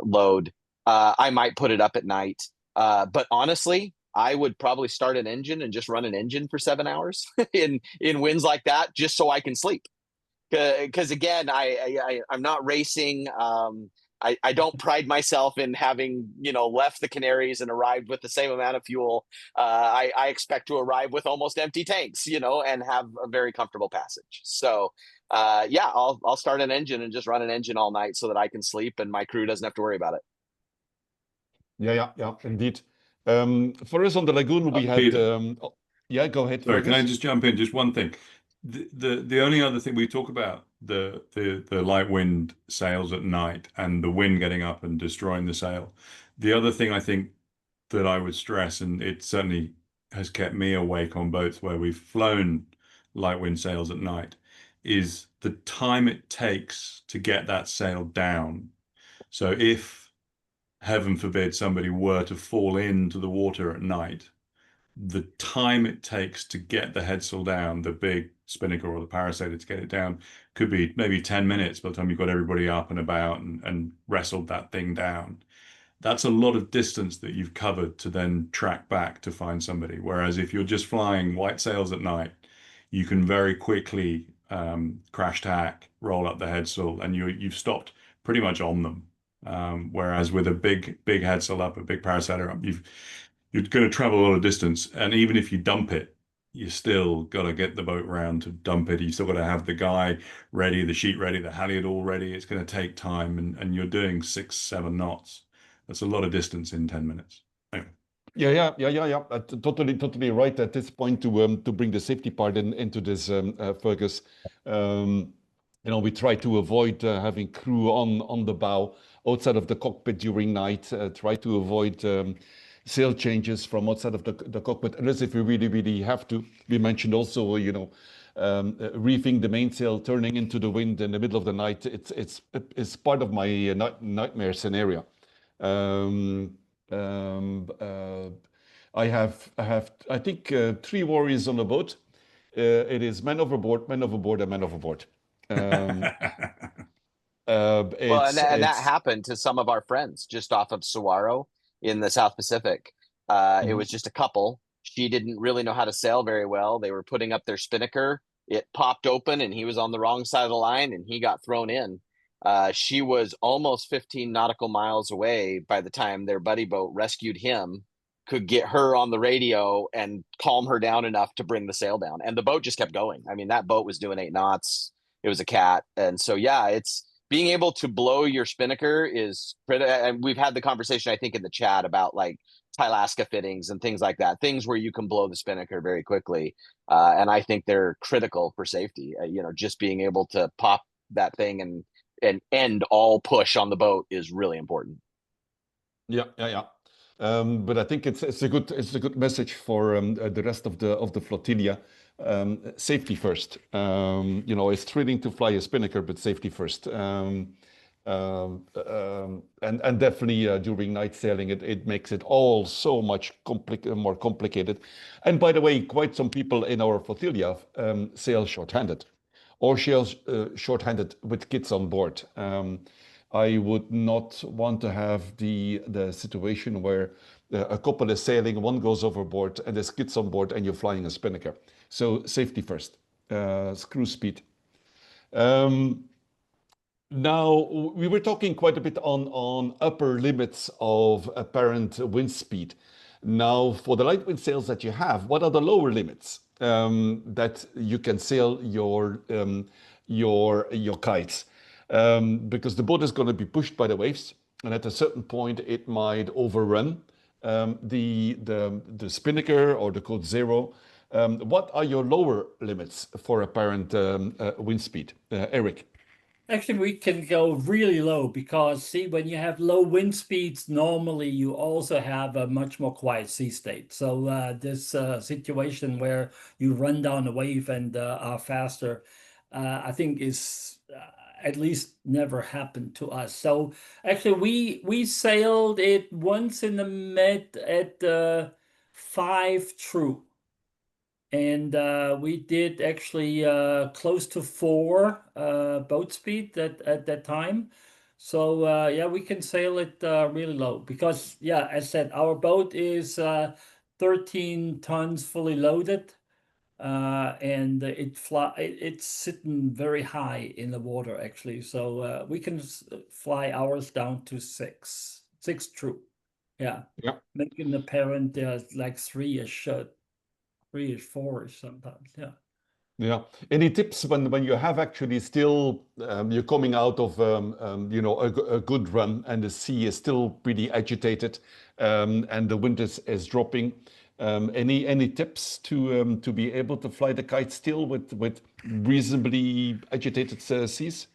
load. I might put it up at night. But honestly, I would probably start an engine and just run an engine for 7 hours in winds like that, just so I can sleep. Because again, I'm not racing. I don't pride myself in having left the Canaries and arrived with the same amount of fuel. I expect to arrive with almost empty tanks, and have a very comfortable passage. So I'll start an engine and just run an engine all night so that I can sleep and my crew doesn't have to worry about it. Yeah, indeed. For us on the lagoon, we had. Peter. Go ahead. Sorry, can I Fergus. just jump in? Just one thing. The only other thing we talk about the light wind sails at night and the wind getting up and destroying the sail. The other thing I think that I would stress, and it certainly has kept me awake on boats where we've flown light wind sails at night, is the time it takes to get that sail down. So if, heaven forbid, somebody were to fall into the water at night, the time it takes to get the headsail down, the big spinnaker or the parasailor to get it down, could be maybe 10 minutes by the time you've got everybody up and about and wrestled that thing down. That's a lot of distance that you've covered to then track back to find somebody. Whereas if you're just flying white sails at night, you can very quickly crash tack, roll up the headsail, and you've stopped pretty much on them. Whereas with a big headsail up, a big parasailor up, you're going to travel a lot of distance, and even if you dump it, you still got to get the boat around to dump it. You still got to have the guy ready, the sheet ready, the halyard all ready. It's going to take time, and you're doing 6-7 knots. That's a lot of distance in 10 minutes. Anyway. Yeah. Totally right at this point to bring the safety part into this, Fergus. We try to avoid having crew on the bow outside of the cockpit during night. Try to avoid sail changes from outside of the cockpit, unless if we really have to. We mentioned also, reefing the mainsail, turning into the wind in the middle of the night. It's part of my nightmare scenario. I have I think 3 warriors on the boat. It is men overboard, and men overboard. Well, and that happened to some of our friends just off of Saguaro in the South Pacific. It was just a couple. She didn't really know how to sail very well. They were putting up their spinnaker. It popped open and he was on the wrong side of the line and he got thrown in. She was almost 15 nautical miles away by the time their buddy boat rescued him, could get her on the radio and calm her down enough to bring the sail down. And the boat just kept going. I mean, that boat was doing 8 knots. It was a cat. And so, it's being able to blow your spinnaker is critical. And we've had the conversation, I think, in the chat about like Tylaska fittings and things like that, things where you can blow the spinnaker very quickly. And I think they're critical for safety. Just being able to pop that thing and end all push on the boat is really important. Yeah. But I think it's a good message for the rest of the flotilla. Safety first. It's thrilling to fly a spinnaker, but safety first. And definitely during night sailing, it makes it all so much more complicated. And by the way, quite some people in our flotilla sail short-handed, or sail short-handed with kids on board. I would not want to have the situation where a couple is sailing, one goes overboard, and there's kids on board, and you're flying a spinnaker. So safety first, screw speed. Now, we were talking quite a bit on upper limits of apparent wind speed. Now, for the light wind sails that you have, what are the lower limits that you can sail your your kites, because the boat is going to be pushed by the waves, and at a certain point it might overrun the spinnaker or the code zero. What are your lower limits for apparent wind speed, Eric? Actually, we can go really low because, see, when you have low wind speeds, normally you also have a much more quiet sea state. So this situation where you run down a wave and are faster, I think is at least never happened to us. So actually, we sailed it once in the Med at 5 true. And we did actually close to 4 boat speed at that time. So yeah, we can sail it really low because, yeah, as said, our boat is 13 tons fully loaded, and it's sitting very high in the water actually. So we can fly ours down to 6 true. Yeah, Yeah. making the parent like 3-ish. 3-ish, 4-ish sometimes, yeah. Yeah. Any tips when you have actually still you're coming out of a good run and the sea is still pretty agitated, and the wind is dropping? Any tips to be able to fly the kite still with reasonably agitated seas?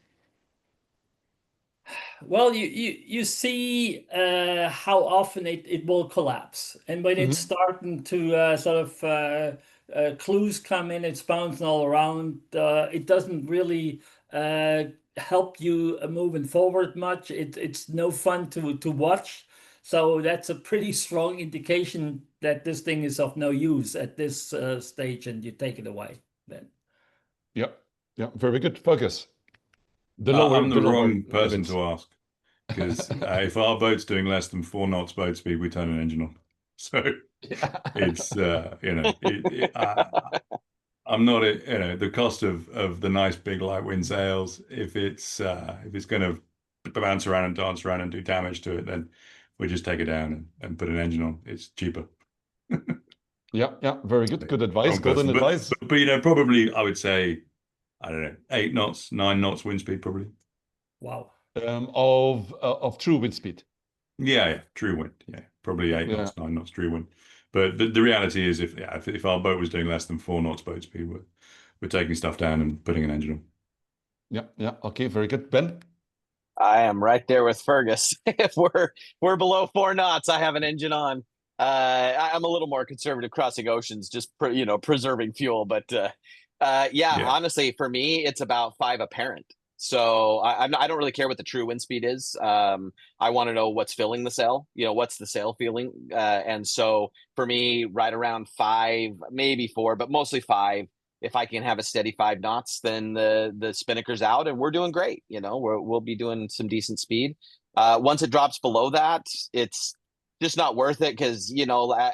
Well, you see how often it will collapse, and when it's starting to sort of clues come in, it's bouncing all around. It doesn't really help you moving forward much. It's no fun to watch. So that's a pretty strong indication that this thing is of no use at this stage, and you take it away then. Yeah. Yeah. Very good. Focus. I'm the The lower wrong person limits. to ask because if our boat's doing less than 4 knots boat speed, we turn an engine on. So it's I'm not the cost of the nice big light wind sails. If it's going to bounce around and dance around and do damage to it, then we just take it down and put an engine on. It's cheaper. Yeah. Yeah. Very good. Good advice. Wrong Golden person. advice. But probably I would say, I don't know, 8 knots, 9 knots wind speed probably. Wow. Of true wind speed. Yeah, true wind. Yeah, probably 8 knots, 9 knots true wind. But the reality is, if our boat was doing less than 4 knots boat speed, we're taking stuff down and putting an engine on. Yeah. Yeah. Okay. Very good. Ben? I am right there with Fergus. If we're below 4 knots, I have an engine on. I'm a little more conservative crossing oceans, just preserving fuel. But yeah, honestly, for me, it's about 5 apparent. So I don't really care what the true wind speed is. I want to know what's filling the sail. What's the sail feeling? And so for me, right around 5, maybe 4, but mostly 5. If I can have a steady 5 knots, then the spinnaker's out and we're doing great. We'll be doing some decent speed. Once it drops below that, it's just not worth it because,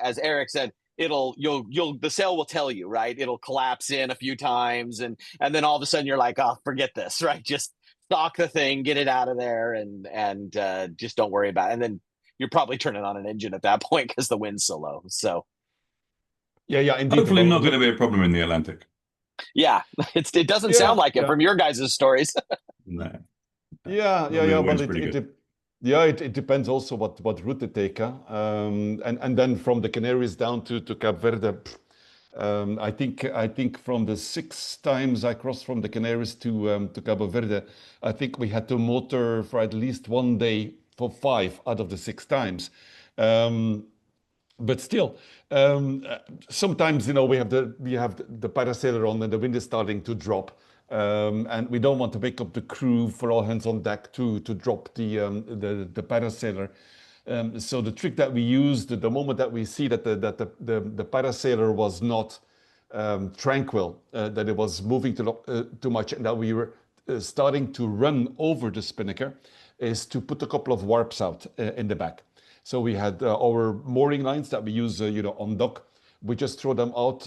as Eric said, the sail will tell you, right? It'll collapse in a few times and then all of a sudden you're like, oh, forget this, right? Just stock the thing, get it out of there and just don't worry about it. And then you're probably turning on an engine at that point because the wind's so low. So yeah, indeed. Hopefully not going to be a problem in the Atlantic. Yeah, it doesn't sound like it from your guys' stories. No. Yeah. Well, it depends also what route they take, and then from the Canaries down to Cape Verde. I think from the 6 times I crossed from the Canaries to Cabo Verde, I think we had to motor for at least 1 day for 5 out of the 6 times. But still, sometimes we have the parasailer on and the wind is starting to drop, and we don't want to wake up the crew for all hands on deck to drop the parasailer. So the trick that we used the moment that we see that the parasailer was not tranquil, that it was moving too much, and that we were starting to run over the spinnaker, is to put a couple of warps out in the back. So we had our mooring lines that we use, on dock. We just throw them out,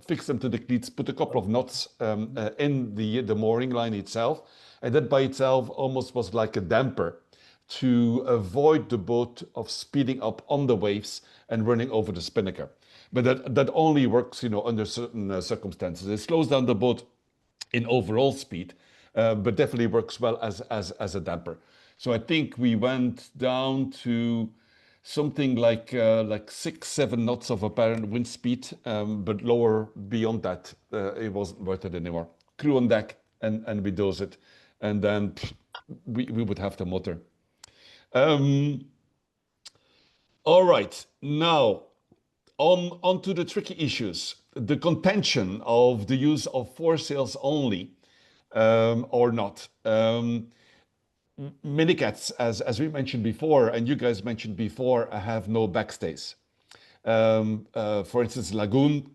fix them to the cleats, put a couple of knots in the mooring line itself, and that by itself almost was like a damper to avoid the boat of speeding up on the waves and running over the spinnaker. But that only works, under certain circumstances. It slows down the boat in overall speed, but definitely works well as a damper. So I think we went down to something like 6-7 knots of apparent wind speed, but lower beyond that, it wasn't worth it anymore. Crew on deck, and we dose it, and then we would have the motor. All right, now on to the tricky issues. The contention of the use of foresails only or not. Minicats, as we mentioned before, and you guys mentioned before, have no backstays. For instance, Lagoon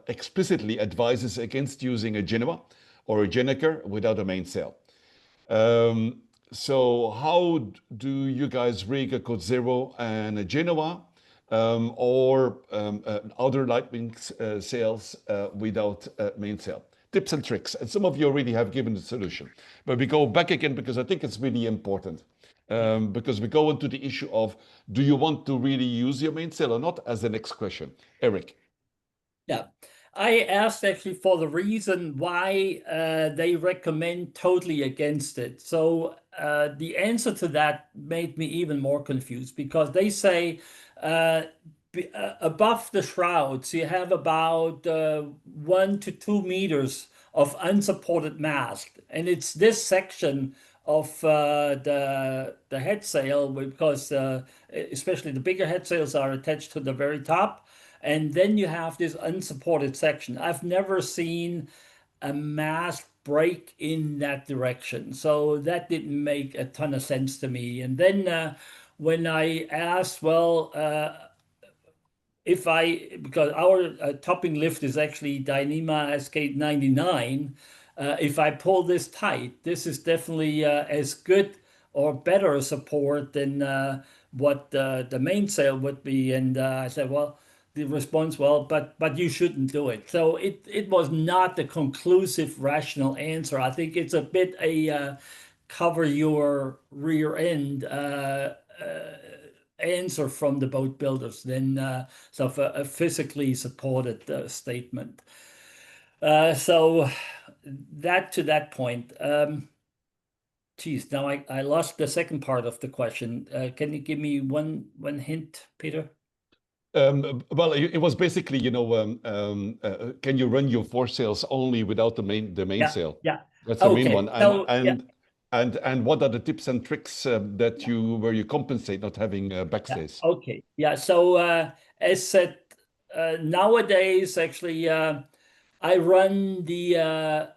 explicitly advises against using a Genoa or a Gennaker without a mainsail. So how do you guys rig a Code Zero and a Genoa or other lightning sails without mainsail? Tips and tricks, and some of you already have given the solution, but we go back again because I think it's really important, because we go into the issue of, do you want to really use your mainsail or not, as the next question. Eric. Yeah, I asked actually for the reason why they recommend totally against it. So the answer to that made me even more confused, because they say above the shrouds, you have about 1 to 2 meters of unsupported mast. And it's this section of the head sail, because especially the bigger head sails are attached to the very top. And then you have this unsupported section. I've never seen a mast break in that direction. So that didn't make a ton of sense to me. And then when I asked, well, because our topping lift is actually Dyneema SK99, if I pull this tight, this is definitely as good or better support than what the mainsail would be. And I said, well, the response, well, but you shouldn't do it. So it was not the conclusive rational answer. I think it's a bit a cover your rear end answer from the boat builders than sort of a physically supported statement. So that to that point. Geez, now I lost the second part of the question. Can you give me one hint, Peter? Well, it was basically, can you run your foresails only without the mainsail? Yeah. That's the main Okay. one. So, And what are the tips and tricks where you compensate not having backstays? Yeah. Okay. Yeah. So as said, nowadays actually I run the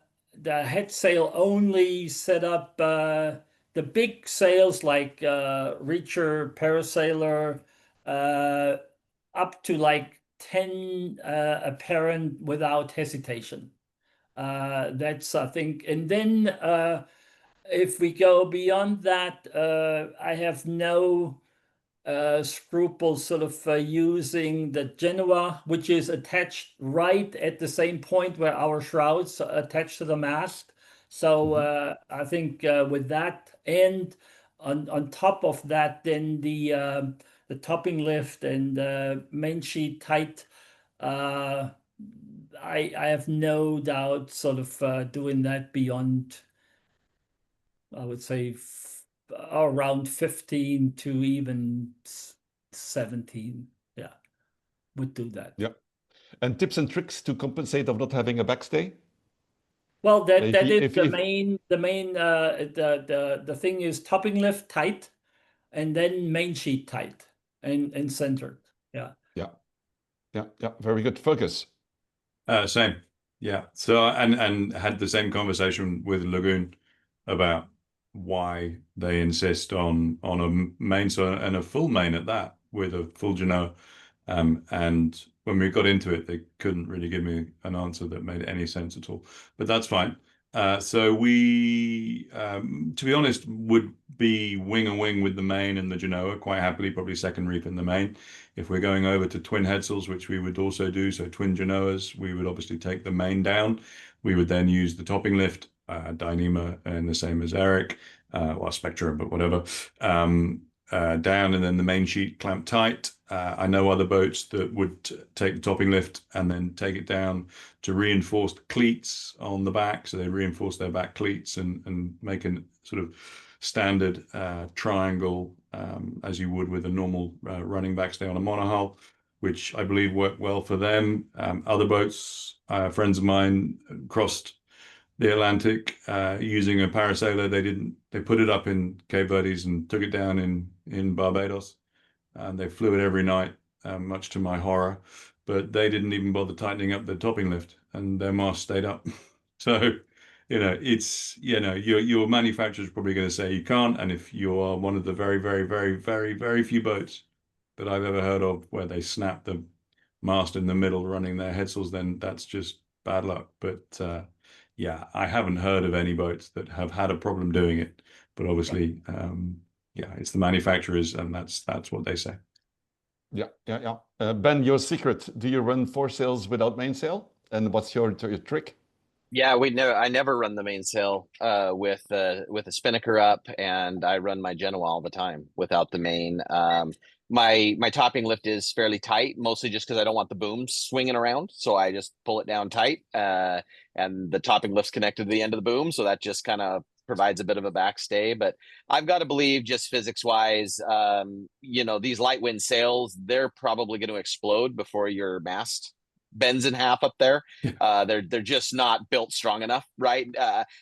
head sail only setup. The big sails like Reacher, Parasailer, up to like 10 apparent without hesitation. That's I think, and then if we go beyond that, I have no scruples sort of using the Genoa, which is attached right at the same point where our shrouds are attached to the mast. So I think with that, and on top of that, then the topping lift and main sheet tight, I have no doubt sort of doing that beyond, I would say, around 15 to even 17. Yeah, would do that. Yeah. And tips and tricks to compensate of not having a backstay? Well, that is the main the thing is topping lift tight, and then main sheet tight and centered. Yeah. Yeah. Very good. Fergus. Same. Yeah. So and had the same conversation with Lagoon about why they insist on a mainsail and a full main at that, with a full Genoa. And when we got into it, they couldn't really give me an answer that made any sense at all. But that's fine. So we, to be honest, would be wing and wing with the main and the Genoa quite happily, probably second reef in the main. If we're going over to twin headsails, which we would also do, so twin Genoas, we would obviously take the main down. We would then use the topping lift, Dyneema, and the same as Eric, well, Spectrum, but whatever. down and then the main sheet clamped tight. I know other boats that would take the topping lift and then take it down to reinforced cleats on the back. So they reinforce their back cleats and make a sort of standard triangle as you would with a normal running backstay on a monohull, which I believe worked well for them. Other boats, friends of mine crossed the Atlantic using a parasailer. They put it up in Cape Verdes and took it down in Barbados, and they flew it every night, much to my horror. But they didn't even bother tightening up the topping lift, and their mast stayed up. So, it's your manufacturer is probably going to say you can't. And if you are one of the very, very, very, very, very few boats that I've ever heard of where they snap the mast in the middle running their headsails, then that's just bad luck. But yeah, I haven't heard of any boats that have had a problem doing it, but obviously, yeah, it's the manufacturers, and that's what they say. Yeah. Ben, your secret: do you run foresails without mainsail? And what's your trick? Yeah, I never run the mainsail with a spinnaker up, and I run my Genoa all the time without the main. My topping lift is fairly tight, mostly just because I don't want the booms swinging around, so I just pull it down tight. And the topping lift's connected to the end of the boom, so that just kind of provides a bit of a backstay. But I've got to believe, just physics wise, these light wind sails, they're probably going to explode before your mast bends in half up there. They're just not built strong enough, right?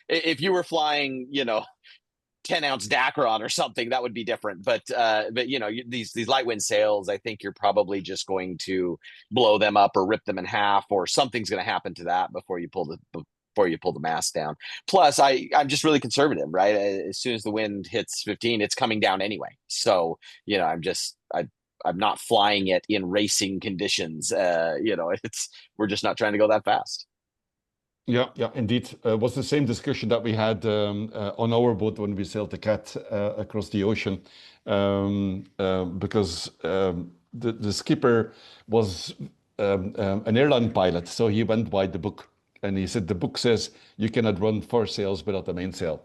If you were flying, 10-ounce Dacron or something, that would be different. But these light wind sails, I think you're probably just going to blow them up or rip them in half, or something's going to happen to that before you pull the mast down. Plus, I'm just really conservative, right? As soon as the wind hits 15, it's coming down anyway. So I'm not flying it in racing conditions. We're just not trying to go that fast. Yeah, indeed. It was the same discussion that we had on our boat when we sailed the Cat across the ocean, because the skipper was an airline pilot, so he went by the book, and he said the book says you cannot run foresails without the mainsail.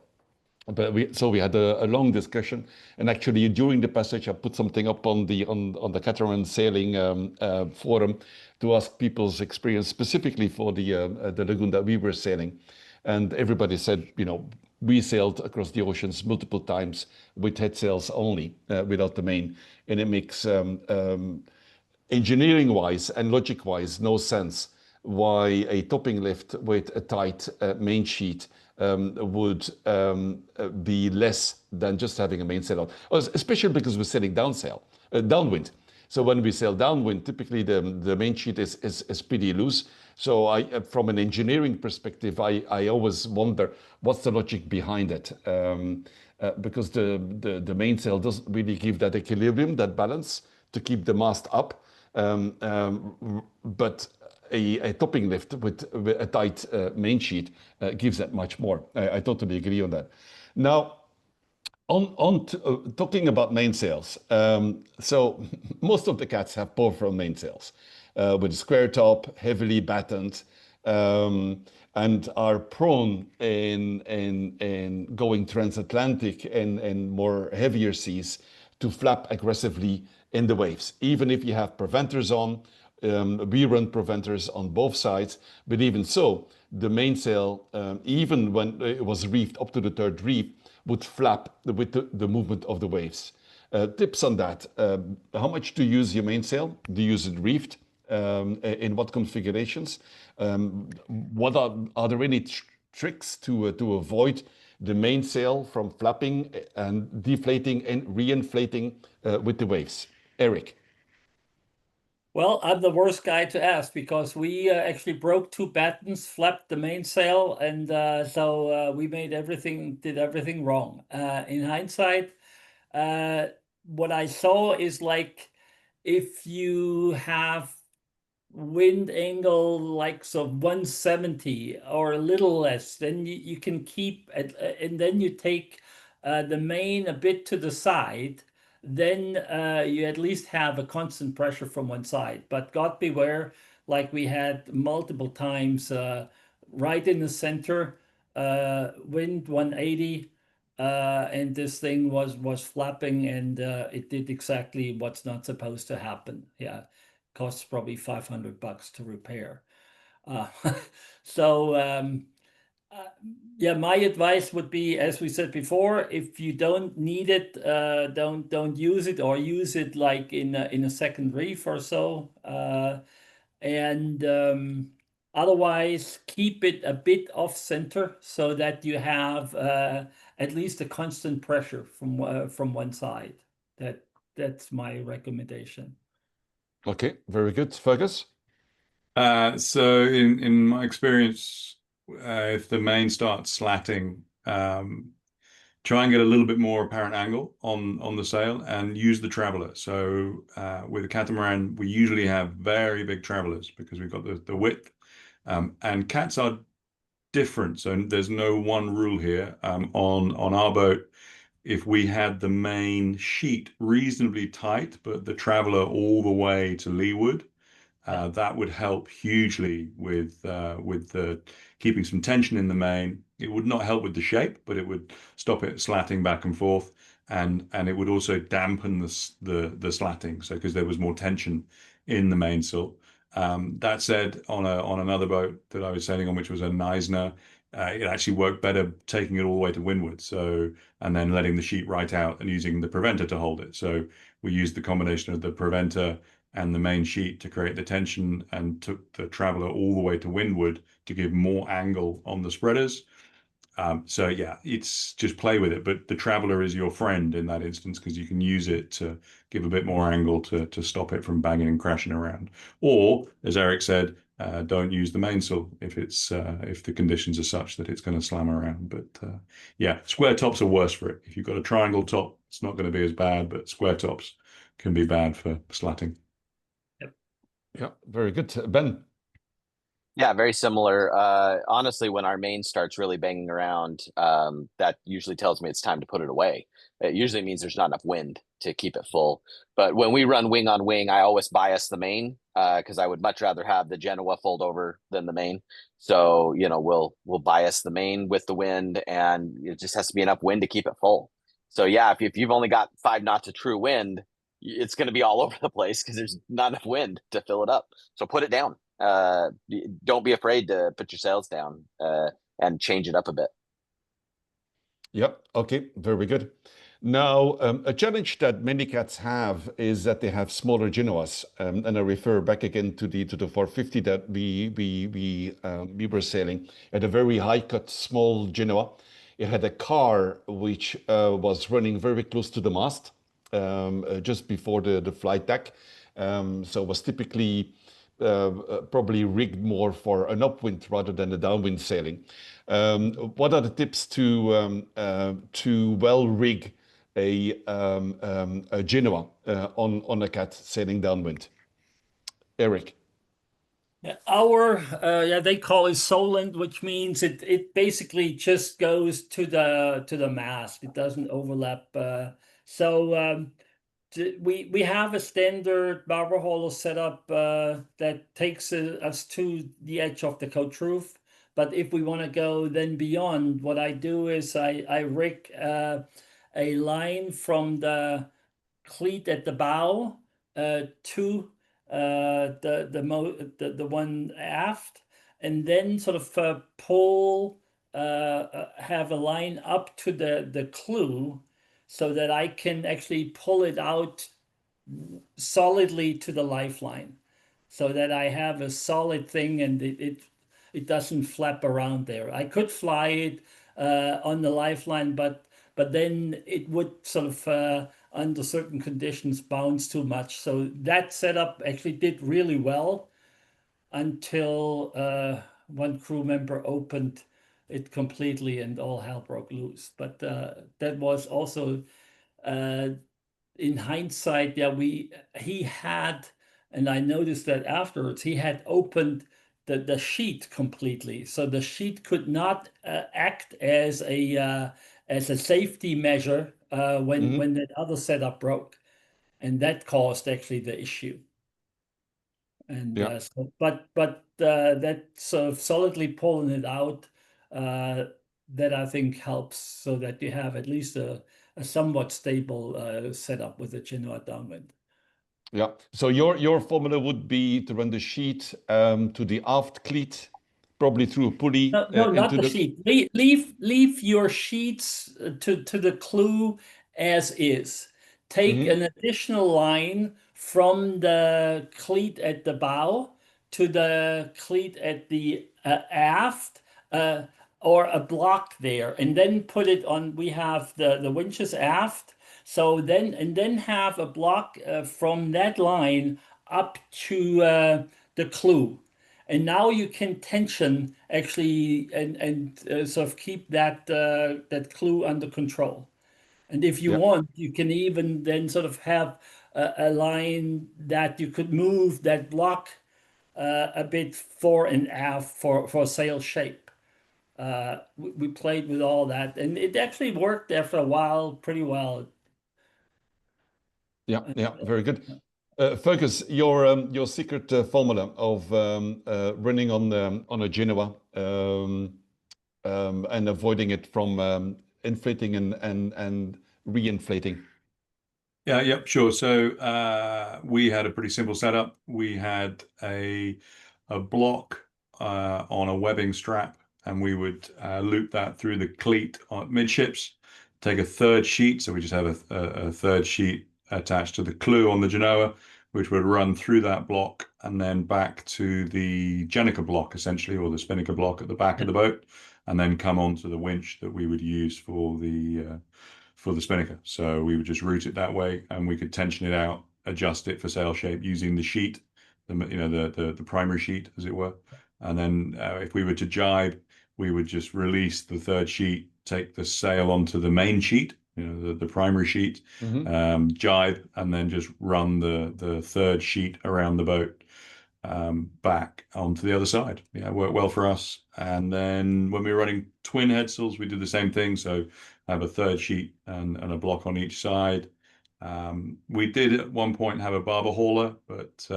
But we had a long discussion, and actually during the passage, I put something up on the catamaran sailing forum to ask people's experience specifically for the lagoon that we were sailing, and everybody said, we sailed across the oceans multiple times with head sails only, without the main, and it makes engineering-wise and logic-wise no sense why a topping lift with a tight main sheet would be less than just having a mainsail on, especially because we're sailing downwind. So when we sail downwind, typically the main sheet is pretty loose. So from an engineering perspective, I always wonder what's the logic behind it, because the mainsail doesn't really give that equilibrium, that balance to keep the mast up, but a topping lift with a tight main sheet gives that much more. I totally agree on that. Now, talking about mainsails, so most of the Cats have powerful mainsails with a square top, heavily battened, and are prone in going transatlantic and more heavier seas to flap aggressively in the waves. Even if you have preventers on, we run preventers on both sides, but even so, the mainsail, even when it was reefed up to the third reef, would flap with the movement of the waves. Tips on that. How much do you use your mainsail? Do you use it reefed? In what configurations? What are there any tricks to avoid the mainsail from flapping and deflating and reinflating with the waves? Eric. Well, I'm the worst guy to ask, because we actually broke 2 battens, flapped the mainsail, and so we did everything wrong. In hindsight, what I saw is, like, if you have wind angle like 170 or a little less, then you can keep it, and then you take the main a bit to the side, then you at least have a constant pressure from one side. But God beware, like we had multiple times, right in the center, wind 180, and this thing was flapping, and it did exactly what's not supposed to happen. Yeah, costs probably $500 to repair. So yeah, my advice would be, as we said before, if you don't need it, don't use it, or use it like in a second reef or so. And otherwise, keep it a bit off center so that you have at least a constant pressure from one side. That's my recommendation. Okay, very good. Fergus? So in my experience, if the main starts slatting, try and get a little bit more apparent angle on the sail and use the traveler. So with a catamaran, we usually have very big travelers because we've got the width. And cats are different, so there's no one rule here. On our boat, if we had the main sheet reasonably tight, but the traveler all the way to leeward, that would help hugely with the keeping some tension in the main. It would not help with the shape, but it would stop it slatting back and forth, and it would also dampen the slatting. So because there was more tension in the mainsail. That said, on another boat that I was sailing on, which was a Neisner, it actually worked better taking it all the way to windward. So and then letting the sheet right out and using the preventer to hold it. So we used the combination of the preventer and the main sheet to create the tension, and took the traveler all the way to windward to give more angle on the spreaders. So yeah, it's just play with it, but the traveler is your friend in that instance because you can use it to give a bit more angle to stop it from banging and crashing around. Or, as Eric said, don't use the mainsail if the conditions are such that it's going to slam around. But yeah, square tops are worse for it. If you've got a triangle top, it's not going to be as bad, but square tops can be bad for slatting. Yeah, very good. Ben? Yeah, very similar. Honestly, when our main starts really banging around, that usually tells me it's time to put it away. It usually means there's not enough wind to keep it full. But when we run wing on wing, I always bias the main because I would much rather have the Genoa fold over than the main. So, we'll bias the main with the wind, and it just has to be enough wind to keep it full. So yeah, if you've only got 5 knots of true wind, it's going to be all over the place because there's not enough wind to fill it up. So put it down. Don't be afraid to put your sails down and change it up a bit. Yep. Okay. Very good. Now, a challenge that many cats have is that they have smaller Genoas, and I refer back again to the 450 that we were sailing. At a very high cut, small Genoa. It had a car which was running very close to the mast, just before the flight deck. So it was typically probably rigged more for an upwind rather than a downwind sailing. What are the tips to well rig a Genoa on a cat sailing downwind? Eric? Yeah, they call it Solent, which means it basically just goes to the mast. It doesn't overlap. So we have a standard barber hollow setup that takes us to the edge of the coach roof. But if we want to go then beyond, what I do is I rig a line from the cleat at the bow to the one aft, and then sort of pull have a line up to the clew, so that I can actually pull it out solidly to the lifeline, so that I have a solid thing, and it doesn't flap around there. I could fly it on the lifeline, but then it would sort of under certain conditions bounce too much. So that setup actually did really well until one crew member opened it completely and all hell broke loose. But that was also in hindsight, yeah, he had, and I noticed that afterwards, he had opened the sheet completely, so the sheet could not act as a safety measure when that other setup broke, and that caused actually the issue. And Yeah. but that sort of solidly pulling it out that I think helps so that you have at least a somewhat stable setup with the Genoa downwind. Yeah. So your formula would be to run the sheet to the aft cleat, probably through a pulley No, not into the the. sheet. Leave your sheets to the clue as is. Take an additional line from the cleat at the bow to the cleat at the aft, or a block there, and then put it on. We have the winches aft, so then have a block from that line up to the clue. And now you can tension actually and sort of keep that that clue under control. And if you Yeah. want, you can even then sort of have a line that you could move that block a bit fore and aft for sail shape. We played with all that, and it actually worked after a while pretty well. Yeah, yeah, very good. Fergus, your secret formula of running on a Genoa and avoiding it from inflating and re-inflating. Yeah, yep, sure. So we had a pretty simple setup. We had a block on a webbing strap, and we would loop that through the cleat midships, take a third sheet. So we just have a third sheet attached to the clew on the Genoa, which would run through that block and then back to the Jenica block, essentially, or the spinnaker block at the back of the boat, and then come onto the winch that we would use for the spinnaker. So we would just route it that way, and we could tension it out, adjust it for sail shape using the sheet, the primary sheet, as it were. And then if we were to jibe, we would just release the third sheet, take the sail onto the main sheet, the primary sheet, jibe, and then just run the third sheet around the boat back onto the other side. Yeah, it worked well for us. And then when we were running twin headsails, we did the same thing. So I have a third sheet and a block on each side. We did at one point have a barber hauler, but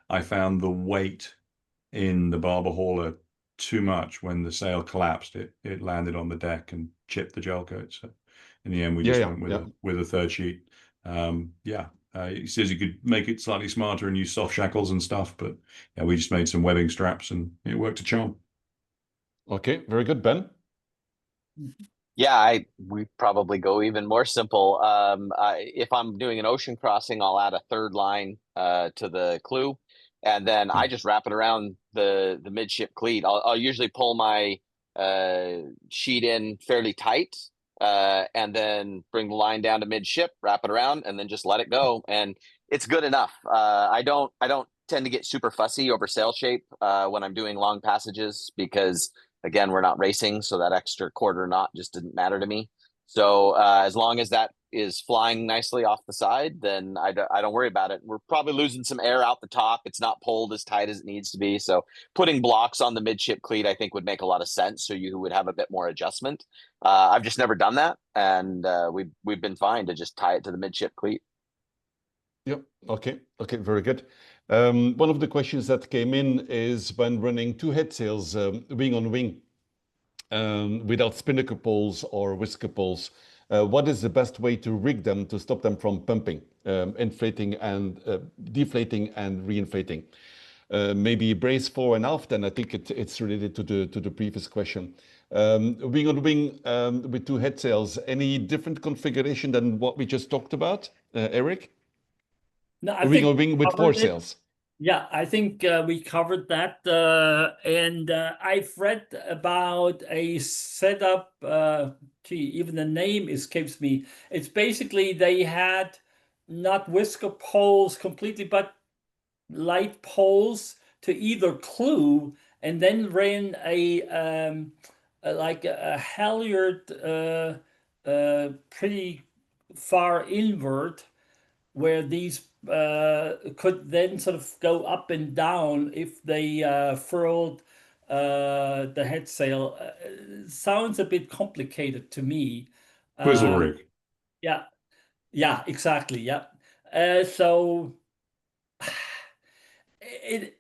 I found the weight in the barber hauler too much. When the sail collapsed, it landed on the deck and chipped the gel coat. So in the end, we just went with a third sheet. He says you could make it slightly smarter and use soft shackles and stuff, but yeah, we just made some webbing straps and it worked a charm. Okay, very good, Ben. Yeah, we probably go even more simple. If I'm doing an ocean crossing, I'll add a third line to the clew, and then I just wrap it around the midship cleat. I'll usually pull my sheet in fairly tight, and then bring the line down to midship, wrap it around, and then just let it go. And it's good enough. I don't tend to get super fussy over sail shape when I'm doing long passages, because again, we're not racing, so that extra quarter knot just didn't matter to me. So as long as that is flying nicely off the side, then I don't worry about it. We're probably losing some air out the top. It's not pulled as tight as it needs to be. So putting blocks on the midship cleat, I think, would make a lot of sense. So you would have a bit more adjustment. I've just never done that, and we've been fine to just tie it to the midship cleat. Yep. Okay. Okay. Very good. One of the questions that came in is when running two head sails, wing on wing, without spinnaker poles or whisker poles, what is the best way to rig them to stop them from pumping, inflating and deflating and reinflating? Maybe brace fore and aft, and I think it's related to the previous question. Wing on wing with two head sails, any different configuration than what we just talked about, Eric? No, I Wing think on wing with four sails. Yeah, I think we covered that, and I've read about a setup. Even the name escapes me. It's basically they had not whisker poles completely, but light poles to either clew, and then ran like a halyard pretty far inward, where these could then sort of go up and down if they furled the head sail. Sounds a bit complicated to me. Quizzle rig. Yeah, exactly. Yeah. So it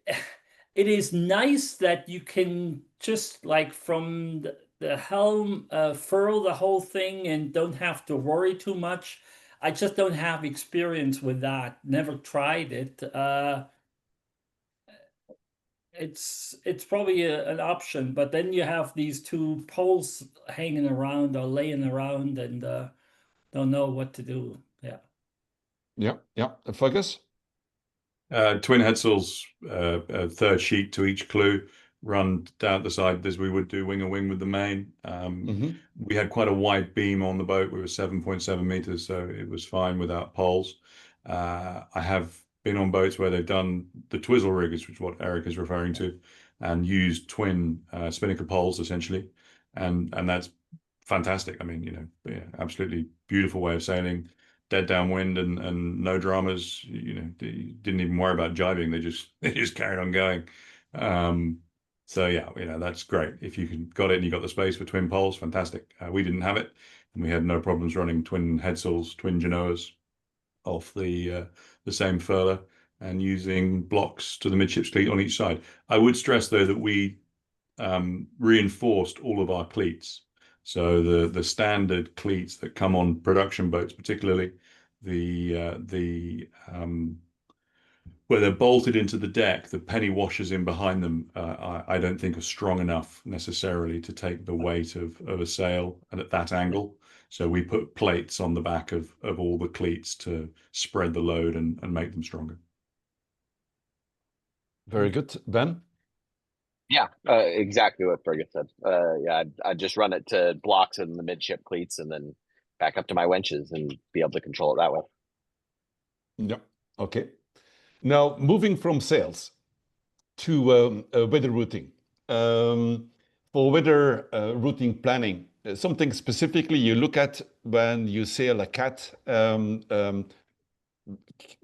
is nice that you can just like from the helm, furl the whole thing and don't have to worry too much. I just don't have experience with that. Never tried it. It's probably an option, but then you have these two poles hanging around or laying around and don't know what to do. Yeah. Yeah, yeah. Fergus? Twin headsails, a third sheet to each clew, run down the side as we would do wing and wing with the main. We had quite a wide beam on the boat. We were 7.7 meters, so it was fine without poles. I have been on boats where they've done the twizzle riggers, which is what Eric is referring to, and used twin spinnaker poles essentially, and that's fantastic. I mean, yeah, absolutely beautiful way of sailing. Dead downwind and no dramas. They didn't even worry about jibing. They just carried on going. So yeah, that's great. If you got it and you got the space for twin poles, fantastic. We didn't have it, and we had no problems running twin headsails, twin genoas off the same furler and using blocks to the midships cleat on each side. I would stress though that we reinforced all of our cleats. So the standard cleats that come on production boats, particularly where they're bolted into the deck, the penny washers in behind them, I don't think are strong enough necessarily to take the weight of a sail and at that angle. So we put plates on the back of all the cleats to spread the load and make them stronger. Very good. Ben? Yeah, exactly what Fergus said. Yeah, I'd just run it to blocks in the midship cleats and then back up to my winches and be able to control it that way. Yeah. Okay. Now, moving from sails to weather routing. For weather routing planning, something specifically you look at when you sail a cat,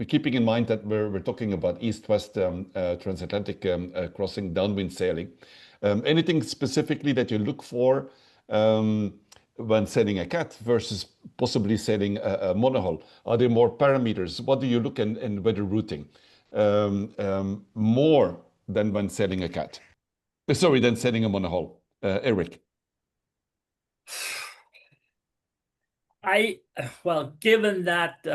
keeping in mind that we're talking about east-west transatlantic crossing downwind sailing. Anything specifically that you look for when sailing a cat versus possibly sailing a monohull? Are there more parameters? What do you look in weather routing more than when sailing a cat? Sorry, than sailing a monohull. Eric. Well, given that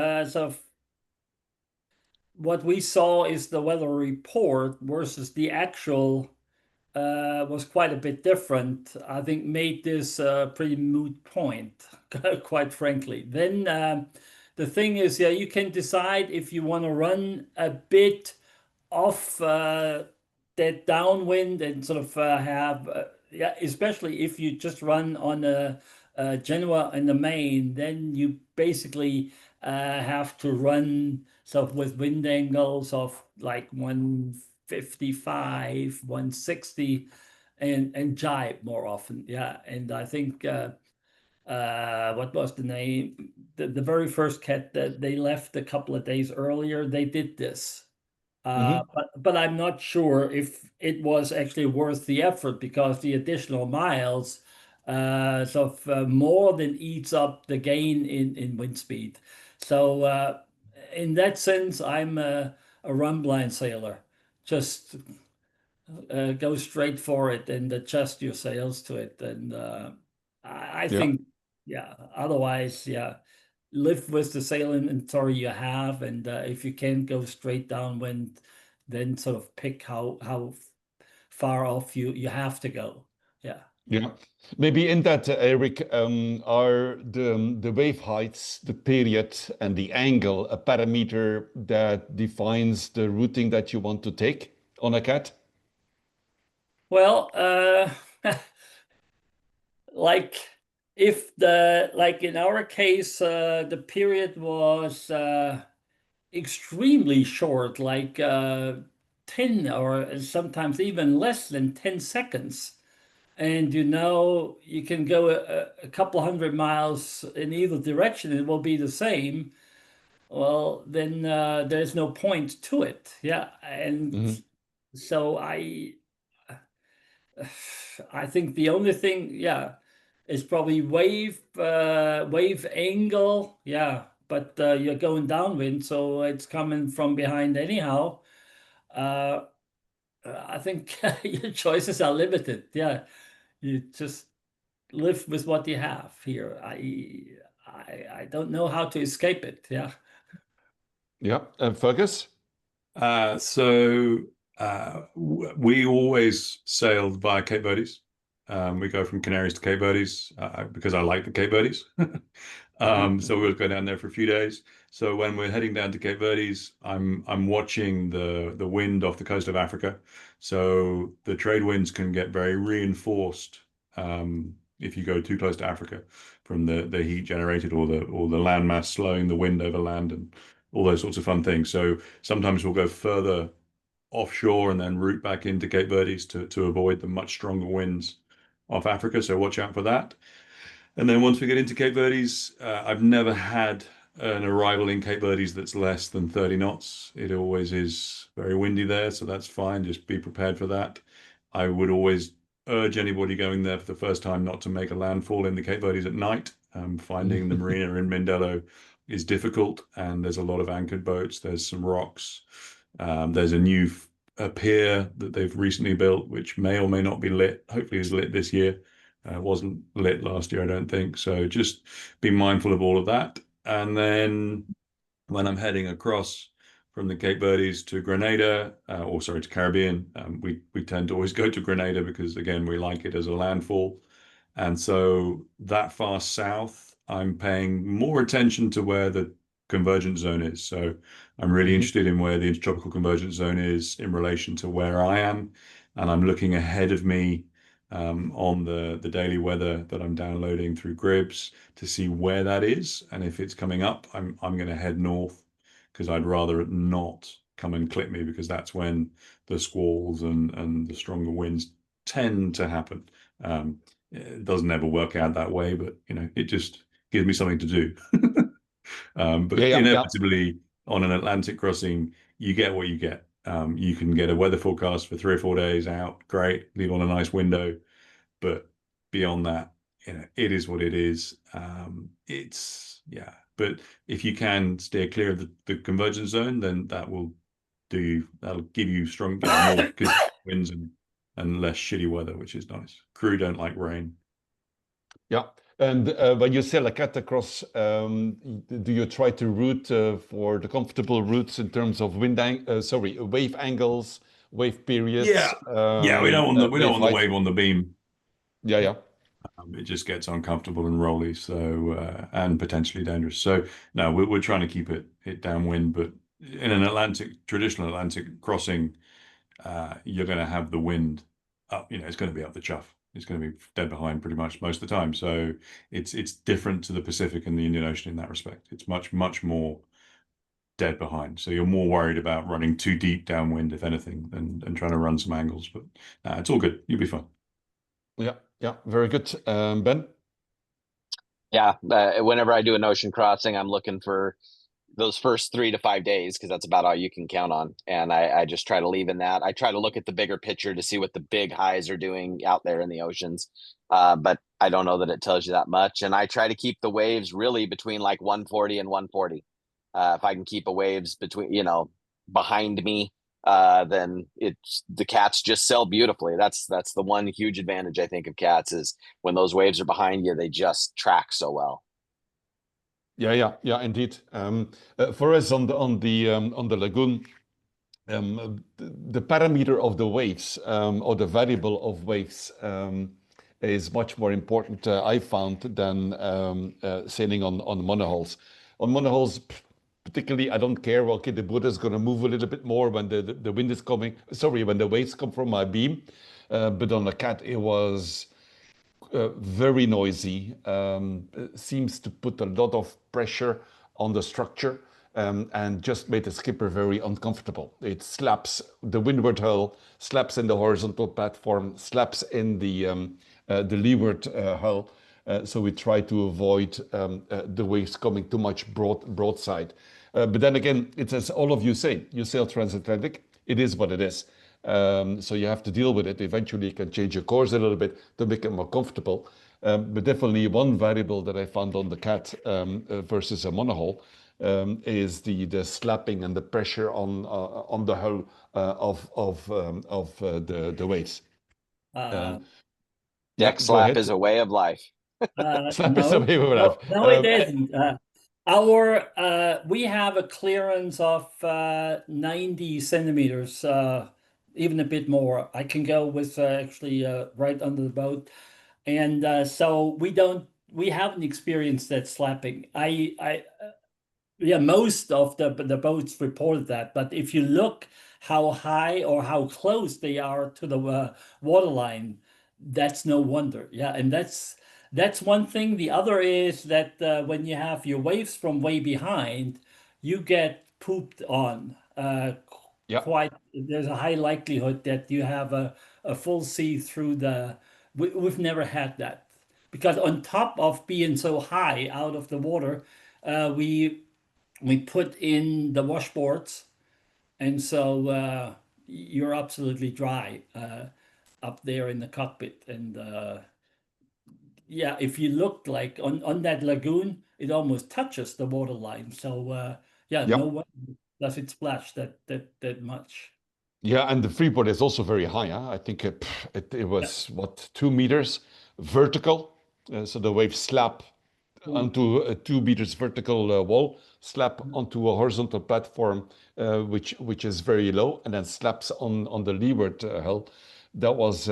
what we saw is the weather report versus the actual was quite a bit different, I think made this a pretty moot point, quite frankly. Then the thing is, yeah, you can decide if you want to run a bit off that downwind and sort of have, yeah, especially if you just run on a Genoa in the main, then you basically have to run sort of with wind angles of like 155, 160 and jibe more often. Yeah. And I think what was the name? The very first cat that they left a couple of days earlier, they did this. But I'm not sure if it was actually worth the effort because the additional miles more than eats up the gain in wind speed. So in that sense, I'm a run blind sailor. Just go straight for it and adjust your sails to it. And I think, yeah, otherwise, yeah, live with the sail inventory you have. And if you can't go straight downwind, then sort of pick how far off you have to go. Yeah. Yeah. Maybe in that, Eric, are the wave heights, the period, and the angle a parameter that defines the routing that you want to take on a cat? Well, like in our case, the period was extremely short, like 10 or sometimes even less than 10 seconds. And you can go a couple hundred miles in either direction, it will be the same. Well, then there's no point to it. Yeah. And so I think the only thing, yeah, is probably wave angle. Yeah. But you're going downwind, so it's coming from behind anyhow. I think your choices are limited. Yeah. You just live with what you have here. I don't know how to escape it. Yeah. Yeah. Fergus? We always sailed via Cape Verdes. We go from Canaries to Cape Verdes because I like the Cape Verdes. So we'll go down there for a few days. So when we're heading down to Cape Verdes, I'm watching the wind off the coast of Africa. So the trade winds can get very reinforced if you go too close to Africa from the heat generated or the land mass slowing the wind over land and all those sorts of fun things. So sometimes we'll go further offshore and then route back into Cape Verdes to avoid the much stronger winds off Africa. So watch out for that. And then once we get into Cape Verdes, I've never had an arrival in Cape Verdes that's less than 30 knots. It always is very windy there, so that's fine. Just be prepared for that. I would always urge anybody going there for the first time not to make a landfall in the Cape Verdes at night. Finding the marina in Mindelo is difficult, and there's a lot of anchored boats. There's some rocks. There's a new pier that they've recently built, which may or may not be lit. Hopefully is lit this year. Wasn't lit last year, I don't think. So just be mindful of all of that. And then when I'm heading across from the Cape Verdes to Grenada, to Caribbean, we tend to always go to Grenada because, again, we like it as a landfall. And so that far south, I'm paying more attention to where the convergence zone is. So I'm really interested in where the intertropical convergence zone is in relation to where I am. And I'm looking ahead of me on the daily weather that I'm downloading through Gribs to see where that is. And if it's coming up, I'm going to head north because I'd rather it not come and clip me because that's when the squalls and the stronger winds tend to happen. It doesn't ever work out that way, but it just gives me something to do. But inevitably on an Atlantic crossing, you get what you get. You can get a weather forecast for 3 or 4 days out. Great, leave on a nice window. But beyond that, it is what it is. But if you can steer clear of the convergence zone, then that'll give you strong, more winds and less shitty weather, which is nice. Crew don't like rain. Yeah. And when you sail a cat across, do you try to route for the comfortable routes in terms of wave angles, wave periods? Yeah, we don't want the wave on the beam. Yeah. It just gets uncomfortable and rolly, so and potentially dangerous. So no, we're trying to keep it downwind, but in an traditional Atlantic crossing, you're going to have the wind up. It's going to be up the chuff. It's going to be dead behind pretty much most of the time. So it's different to the Pacific and the Indian Ocean in that respect. It's much more dead behind. So you're more worried about running too deep downwind, if anything, and trying to run some angles. But it's all good. You'll be fine. Yeah, very good. Ben? Yeah, whenever I do an ocean crossing, I'm looking for those first 3 to 5 days because that's about all you can count on. And I just try to leave in that. I try to look at the bigger picture to see what the big highs are doing out there in the oceans. But I don't know that it tells you that much. And I try to keep the waves really between like 140 and 140. If I can keep a waves between, behind me, then the cats just sail beautifully. That's the one huge advantage I think of cats is when those waves are behind you, they just track so well. Yeah, indeed. For us on the lagoon, the parameter of the waves or the variable of waves is much more important, I found, than sailing on monohulls. On monohulls, particularly, I don't care. Okay, the boat is going to move a little bit more when the wind is coming. Sorry, when the waves come from my beam. But on the cat, it was very noisy. Seems to put a lot of pressure on the structure and just made the skipper very uncomfortable. It slaps the windward hull, slaps in the horizontal platform, slaps in the leeward hull. So we try to avoid the waves coming too much broadside. But then again, it's as all of you say, you sail transatlantic, it is what it is. So you have to deal with it. Eventually you can change your course a little bit to make it more comfortable. But definitely one variable that I found on the cat versus a monohull is the slapping and the pressure on the hull of the waves. Deck go slap ahead. is a way of life. Slap is a way of life. No, it isn't. We have a clearance of 90 centimeters, even a bit more. I can go with actually right under the boat, and so we haven't experienced that slapping. Yeah, most of the boats reported that, but if you look how high or how close they are to the waterline, that's no wonder. Yeah, and that's one thing. The other is that when you have your waves from way behind, you get pooped on. Yeah. Quite, there's a high likelihood that you have a full sea through the. We've never had that because on top of being so high out of the water, we put in the washboards, and so you're absolutely dry up there in the cockpit. And yeah, if you look like on that lagoon, it almost touches the water line. So yeah, Yeah. no wonder does it splash that much. Yeah, and the freeboard is also very high. Huh? I think it was what, 2 meters vertical. So the waves slap onto a 2 meters vertical wall, slap onto a horizontal platform, which is very low, and then slaps on the leeward hull. That was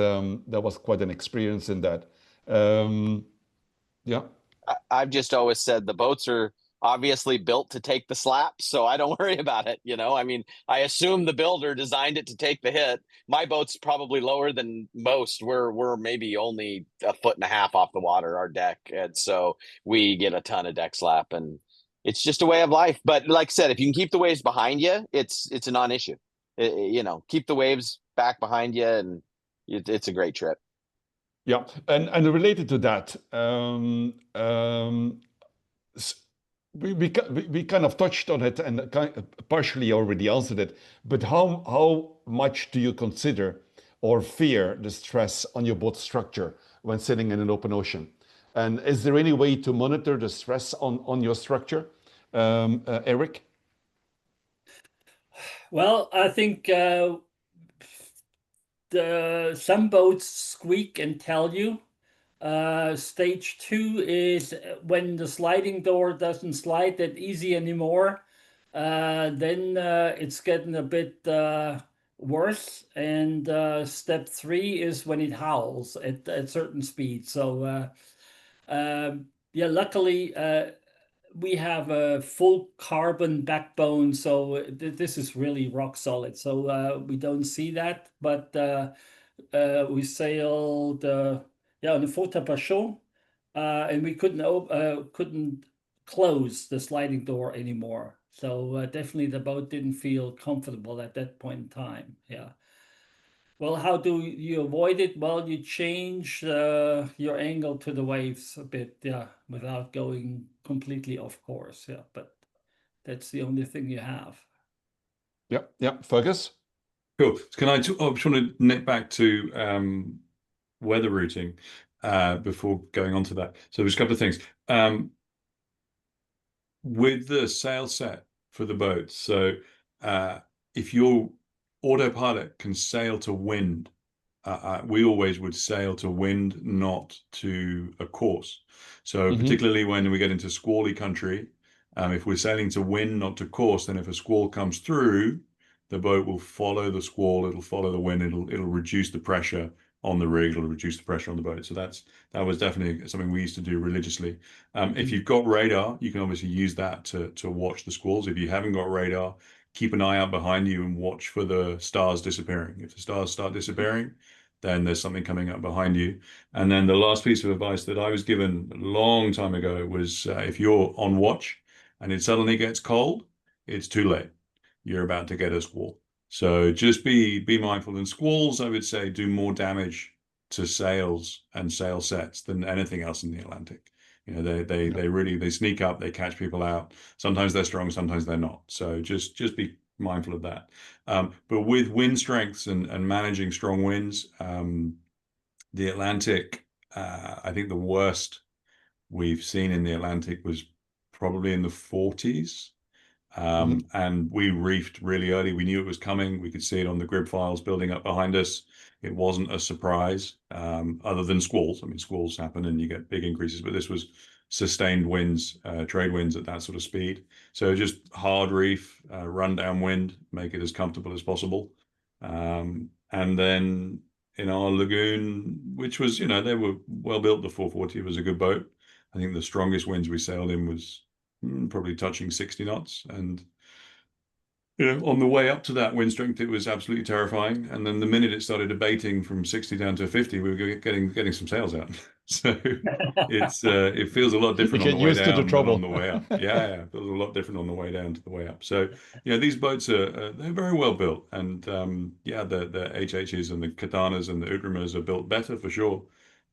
quite an experience in that. Yeah. I've just always said the boats are obviously built to take the slap, so I don't worry about it. I mean, I assume the builder designed it to take the hit. My boat's probably lower than most. We're maybe only 1.5 feet off the water, our deck, and so we get a ton of deck slap, and it's just a way of life. But like I said, if you can keep the waves behind you, it's a non-issue. Keep the waves back behind you, and it's a great trip. Yeah, and related to that, we kind of touched on it and partially already answered it. But how much do you consider or fear the stress on your boat structure when sitting in an open ocean? And is there any way to monitor the stress on your structure, Eric? Well, I think some boats squeak and tell you. Stage 2 is when the sliding door doesn't slide that easy anymore. Then it's getting a bit worse. And step 3 is when it howls at certain speeds. So yeah, luckily we have a full carbon backbone, so this is really rock solid. So we don't see that, but we sailed yeah, on the Fota and we couldn't close the sliding door anymore. So definitely the boat didn't feel comfortable at that point in time. Yeah. Well, how do you avoid it? Well, you change your angle to the waves a bit, yeah, without going completely off course. Yeah, but that's the only thing you have. Yeah, Fergus? Cool. Can I just want to nip back to weather routing before going on to that. So there's a couple of things. With the sail set for the boat, so if your autopilot can sail to wind, we always would sail to wind, not to a course. So particularly when we get into squally country, if we're sailing to wind, not to course, then if a squall comes through, the boat will follow the squall, it'll follow the wind, it'll reduce the pressure on the rig, it'll reduce the pressure on the boat. So that was definitely something we used to do religiously. If you've got radar, you can obviously use that to watch the squalls. If you haven't got radar, keep an eye out behind you and watch for the stars disappearing. If the stars start disappearing, then there's something coming up behind you. And then the last piece of advice that I was given a long time ago was if you're on watch and it suddenly gets cold, it's too late. You're about to get a squall. So just be mindful. And squalls, I would say, do more damage to sails and sail sets than anything else in the Atlantic. They really sneak up, they catch people out. Sometimes they're strong, sometimes they're not. So just be mindful of that. But with wind strengths and managing strong winds, the Atlantic, I think the worst we've seen in the Atlantic was probably in the 40s. And we reefed really early. We knew it was coming. We could see it on the grid files building up behind us. It wasn't a surprise, other than squalls. I mean, squalls happen and you get big increases, but this was sustained winds, trade winds at that sort of speed. So just hard reef, run down wind, make it as comfortable as possible. And then in our lagoon, which was, they were well built, the 440 was a good boat. I think the strongest winds we sailed in was probably touching 60 knots. And on the way up to that wind strength, it was absolutely terrifying. And then the minute it started abating from 60 down to 50, we were getting some sails out. So it feels a lot different on the way down than on the way up. Yeah, it feels a lot different on the way down to the way up. So these boats they're very well built, and the HHs and the Katanas and the Utramas are built better for sure.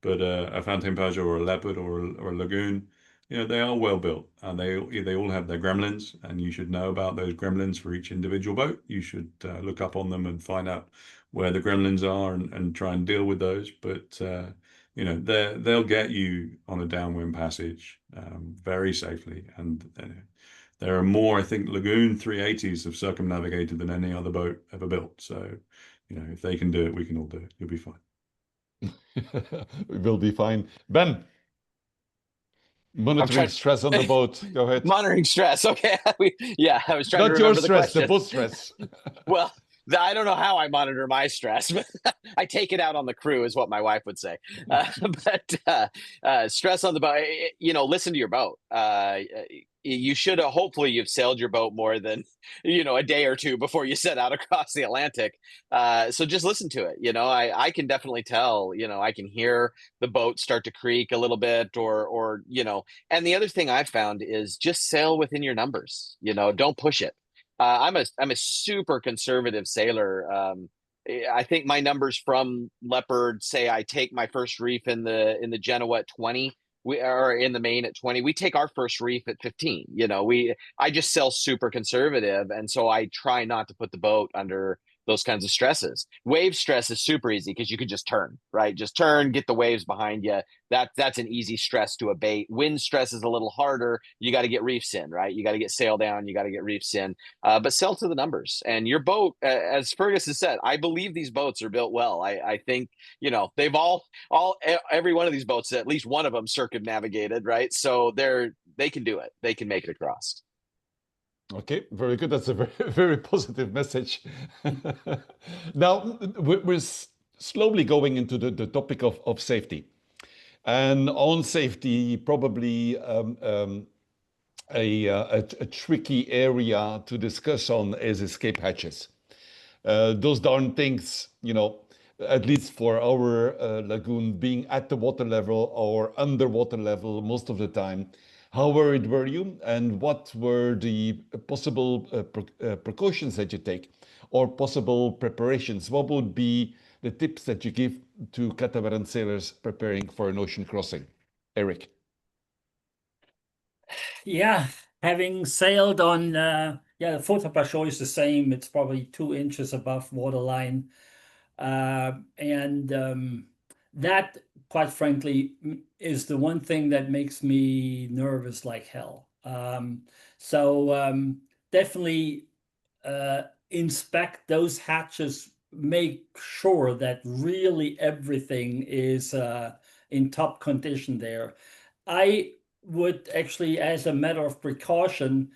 But a Fountaine Pajot or a Leopard or a Lagoon, they are well built, and they all have their gremlins, and you should know about those gremlins for each individual boat. You should look up on them and find out where the gremlins are and try and deal with those. But they'll get you on a downwind passage very safely, and there are more. I think Lagoon 380s have circumnavigated than any other boat ever built. So if they can do it, we can all do it. You'll be fine. We will be fine. Ben, monitoring stress on the boat. Go ahead. Monitoring stress. Okay. I was trying to remember your stress, the boat stress. Well, I don't know how I monitor my stress, but I take it out on the crew, is what my wife would say. But stress on the boat, listen to your boat. You should hopefully you've sailed your boat more than a day or two before you set out across the Atlantic. So just listen to it. I can definitely tell. I can hear the boat start to creak a little bit, or And the other thing I've found is just sail within your numbers. Don't push it. I'm a super conservative sailor. I think my numbers from Leopard say I take my first reef in the Genoa at 20. We are in the main at 20. We take our first reef at 15. I just sail super conservative, and so I try not to put the boat under those kinds of stresses. Wave stress is super easy because you can just turn, right? Just turn, get the waves behind you. That's an easy stress to abate. Wind stress is a little harder. You got to get reefs in, right? You got to get sail down. You got to get reefs in. But sail to the numbers. And your boat, as Fergus has said, I believe these boats are built well. I think they've every one of these boats, at least one of them circumnavigated, right? So they can do it. They can make it across. Okay, very good. That's a very, very positive message. Now, we're slowly going into the topic of safety. And on safety, probably a tricky area to discuss on is escape hatches. Those darn things, at least for our lagoon, being at the water level or underwater level most of the time. How worried were you, and what were the possible precautions that you take, or possible preparations? What would be the tips that you give to catamaran sailors preparing for an ocean crossing? Eric. Yeah, having sailed on, the Flotilla Pajot is the same. It's probably 2 inches above waterline. That, quite frankly, is the one thing that makes me nervous like hell. Definitely inspect those hatches, make sure that really everything is in top condition there. I would actually, as a matter of precaution,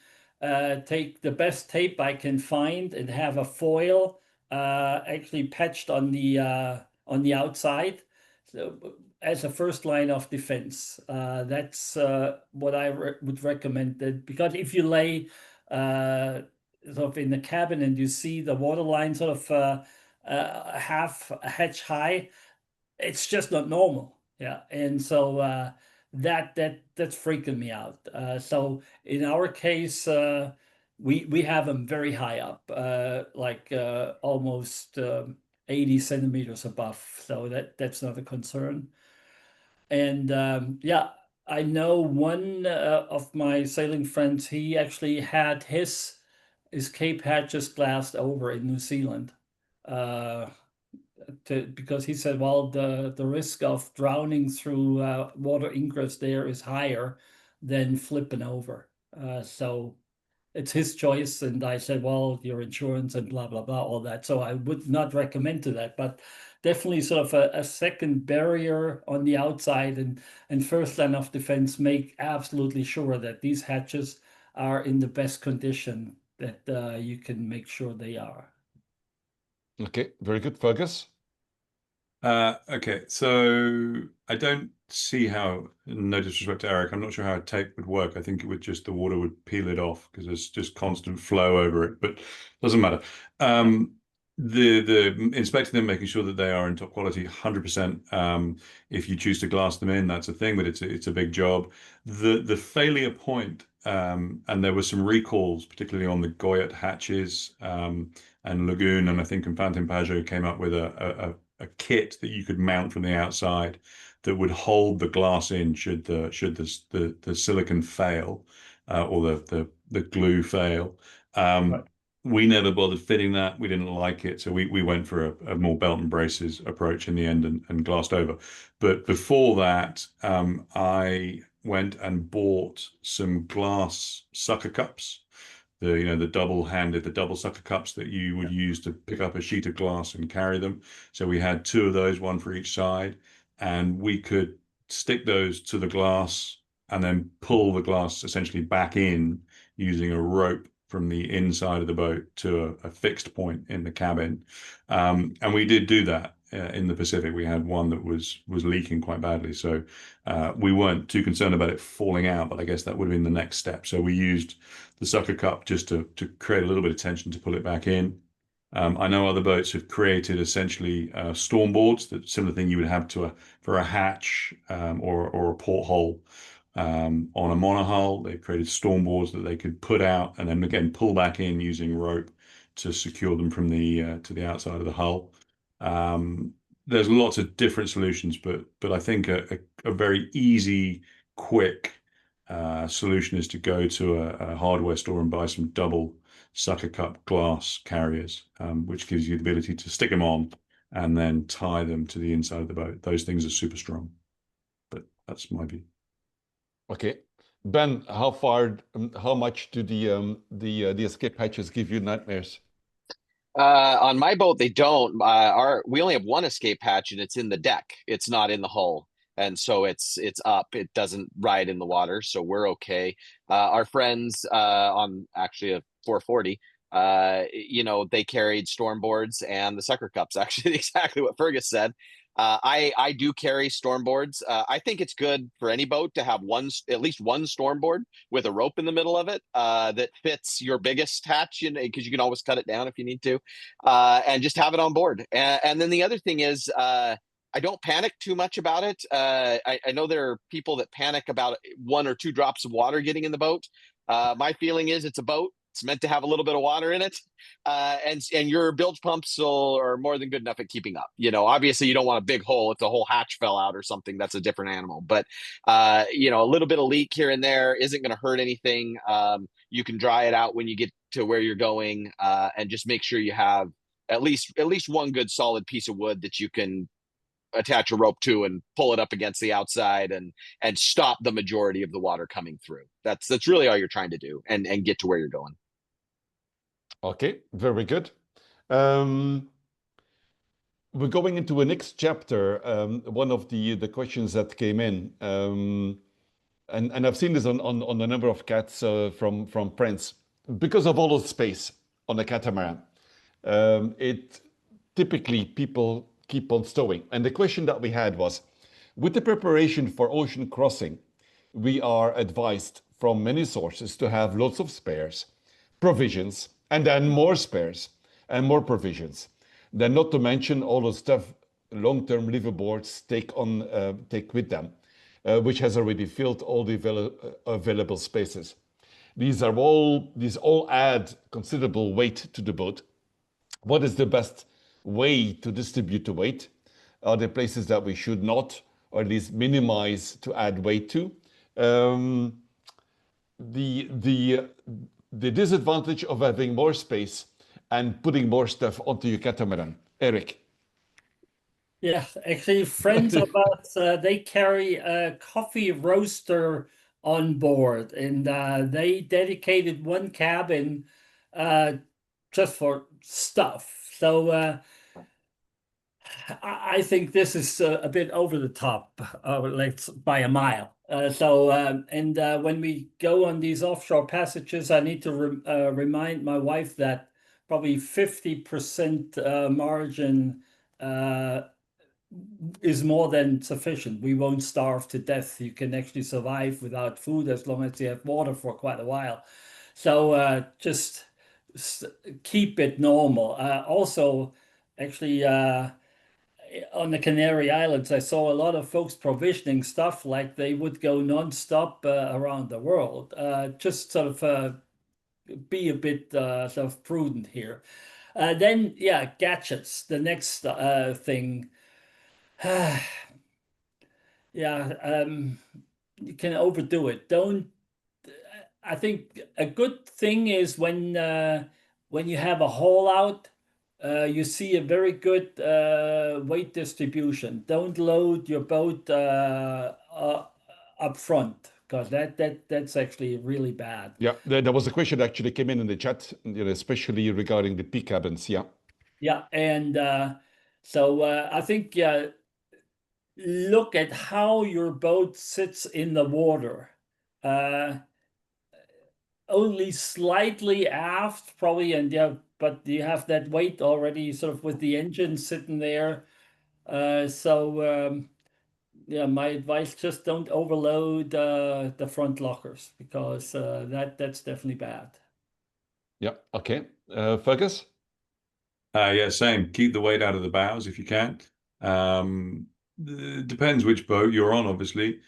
take the best tape I can find and have a foil actually patched on the outside. So as a first line of defense, that's what I would recommend. That because if you lay sort of in the cabin and you see the water line sort of half a hatch high, it's just not normal. Yeah, and so that's freaking me out. So in our case, we have them very high up, like almost 80 centimeters above. So that's not a concern. And I know one of my sailing friends, he actually had his escape hatches glassed over in New Zealand. Because he said, well, the risk of drowning through water ingress there is higher than flipping over. So it's his choice. And I said, well, your insurance and blah, blah, blah, all that. So I would not recommend to that, but definitely sort of a second barrier on the outside, and first line of defense, make absolutely sure that these hatches are in the best condition that you can make sure they are. Okay, very good. Fergus? Okay, so I don't see how, no disrespect to Eric, I'm not sure how a tape would work. I think it would just, the water would peel it off because there's just constant flow over it, but doesn't matter. The inspecting them, making sure that they are in top quality, 100%. If you choose to glass them in, that's a thing, but it's a big job. The failure point, and there were some recalls, particularly on the Goyet hatches, and Lagoon, and I think Infantin Pajot came up with a kit that you could mount from the outside that would hold the glass in should the silicon fail, or the glue fail. Right. We never bothered fitting that. We didn't like it, so we went for a more belt and braces approach in the end and glassed over. But before that, I went and bought some glass sucker cups. The double-handed, the double sucker cups that you would use to pick up a sheet of glass and carry them. So we had 2 of those, one for each side, and we could stick those to the glass and then pull the glass essentially back in using a rope from the inside of the boat to a fixed point in the cabin. And we did do that in the Pacific. We had one that was leaking quite badly, so we weren't too concerned about it falling out, but I guess that would have been the next step. So we used the sucker cup just to create a little bit of tension to pull it back in. I know other boats have created essentially storm boards, that similar thing you would have for a hatch, or a porthole on a monohull. They've created storm boards that they could put out and then again pull back in using rope to secure them from the to the outside of the hull. There's lots of different solutions, but I think a very easy, quick solution is to go to a hardware store and buy some double sucker cup glass carriers, which gives you the ability to stick them on and then tie them to the inside of the boat. Those things are super strong, but that's my view. Okay. Ben, how much do the escape hatches give you nightmares? On my boat, they don't. We only have one escape hatch, and it's in the deck. It's not in the hull, and so it's up. It doesn't ride in the water, so we're okay. Our friends on actually a 440, they carried storm boards and the sucker cups. Actually, exactly what Fergus said. I do carry storm boards. I think it's good for any boat to have at least one storm board with a rope in the middle of it that fits your biggest hatch, because you can always cut it down if you need to, and just have it on board. And then the other thing is, I don't panic too much about it. I know there are people that panic about 1 or 2 drops of water getting in the boat. My feeling is it's a boat. It's meant to have a little bit of water in it, and your bilge pumps are more than good enough at keeping up. Obviously you don't want a big hole if the whole hatch fell out or something. That's a different animal. But a little bit of leak here and there isn't going to hurt anything. You can dry it out when you get to where you're going, and just make sure you have at least one good solid piece of wood that you can attach a rope to and pull it up against the outside and stop the majority of the water coming through. That's really all you're trying to do, and get to where you're going. Okay, very good. We're going into a next chapter. One of the questions that came in, and I've seen this on a number of cats from friends, because of all the space on a catamaran. It typically people keep on stowing, and the question that we had was, with the preparation for ocean crossing, we are advised from many sources to have lots of spares, provisions, and then more spares and more provisions. Then not to mention all the stuff long-term liveaboards take with them, which has already filled all the available spaces. These all add considerable weight to the boat. What is the best way to distribute the weight? Are there places that we should not, or at least minimize to add weight to? The disadvantage of having more space and putting more stuff onto your catamaran. Eric. Yeah, actually, friends of us, they carry a coffee roaster on board, and they dedicated one cabin just for stuff. So I think this is a bit over the top, like by a mile. When we go on these offshore passages, I need to remind my wife that probably 50% margin is more than sufficient. We won't starve to death. You can actually survive without food as long as you have water for quite a while. So just keep it normal. Also, actually, on the Canary Islands, I saw a lot of folks provisioning stuff like they would go nonstop around the world. Just sort of be a bit sort of prudent here. Then, yeah, gadgets, the next thing. Yeah, you can overdo it. Don't. I think a good thing is when you have a haul out, you see a very good weight distribution. Don't load your boat up front, because that's actually really bad. Yeah, there was a question that actually came in the chat, especially regarding the P cabins. Yeah. Yeah, and I think look at how your boat sits in the water. Only slightly aft, probably, and yeah, but you have that weight already sort of with the engine sitting there. Yeah, my advice, just don't overload the front lockers, because that's definitely bad. Yeah. Okay. Fergus? Yeah, same. Keep the weight out of the bows if you can. Depends which boat you're on, obviously.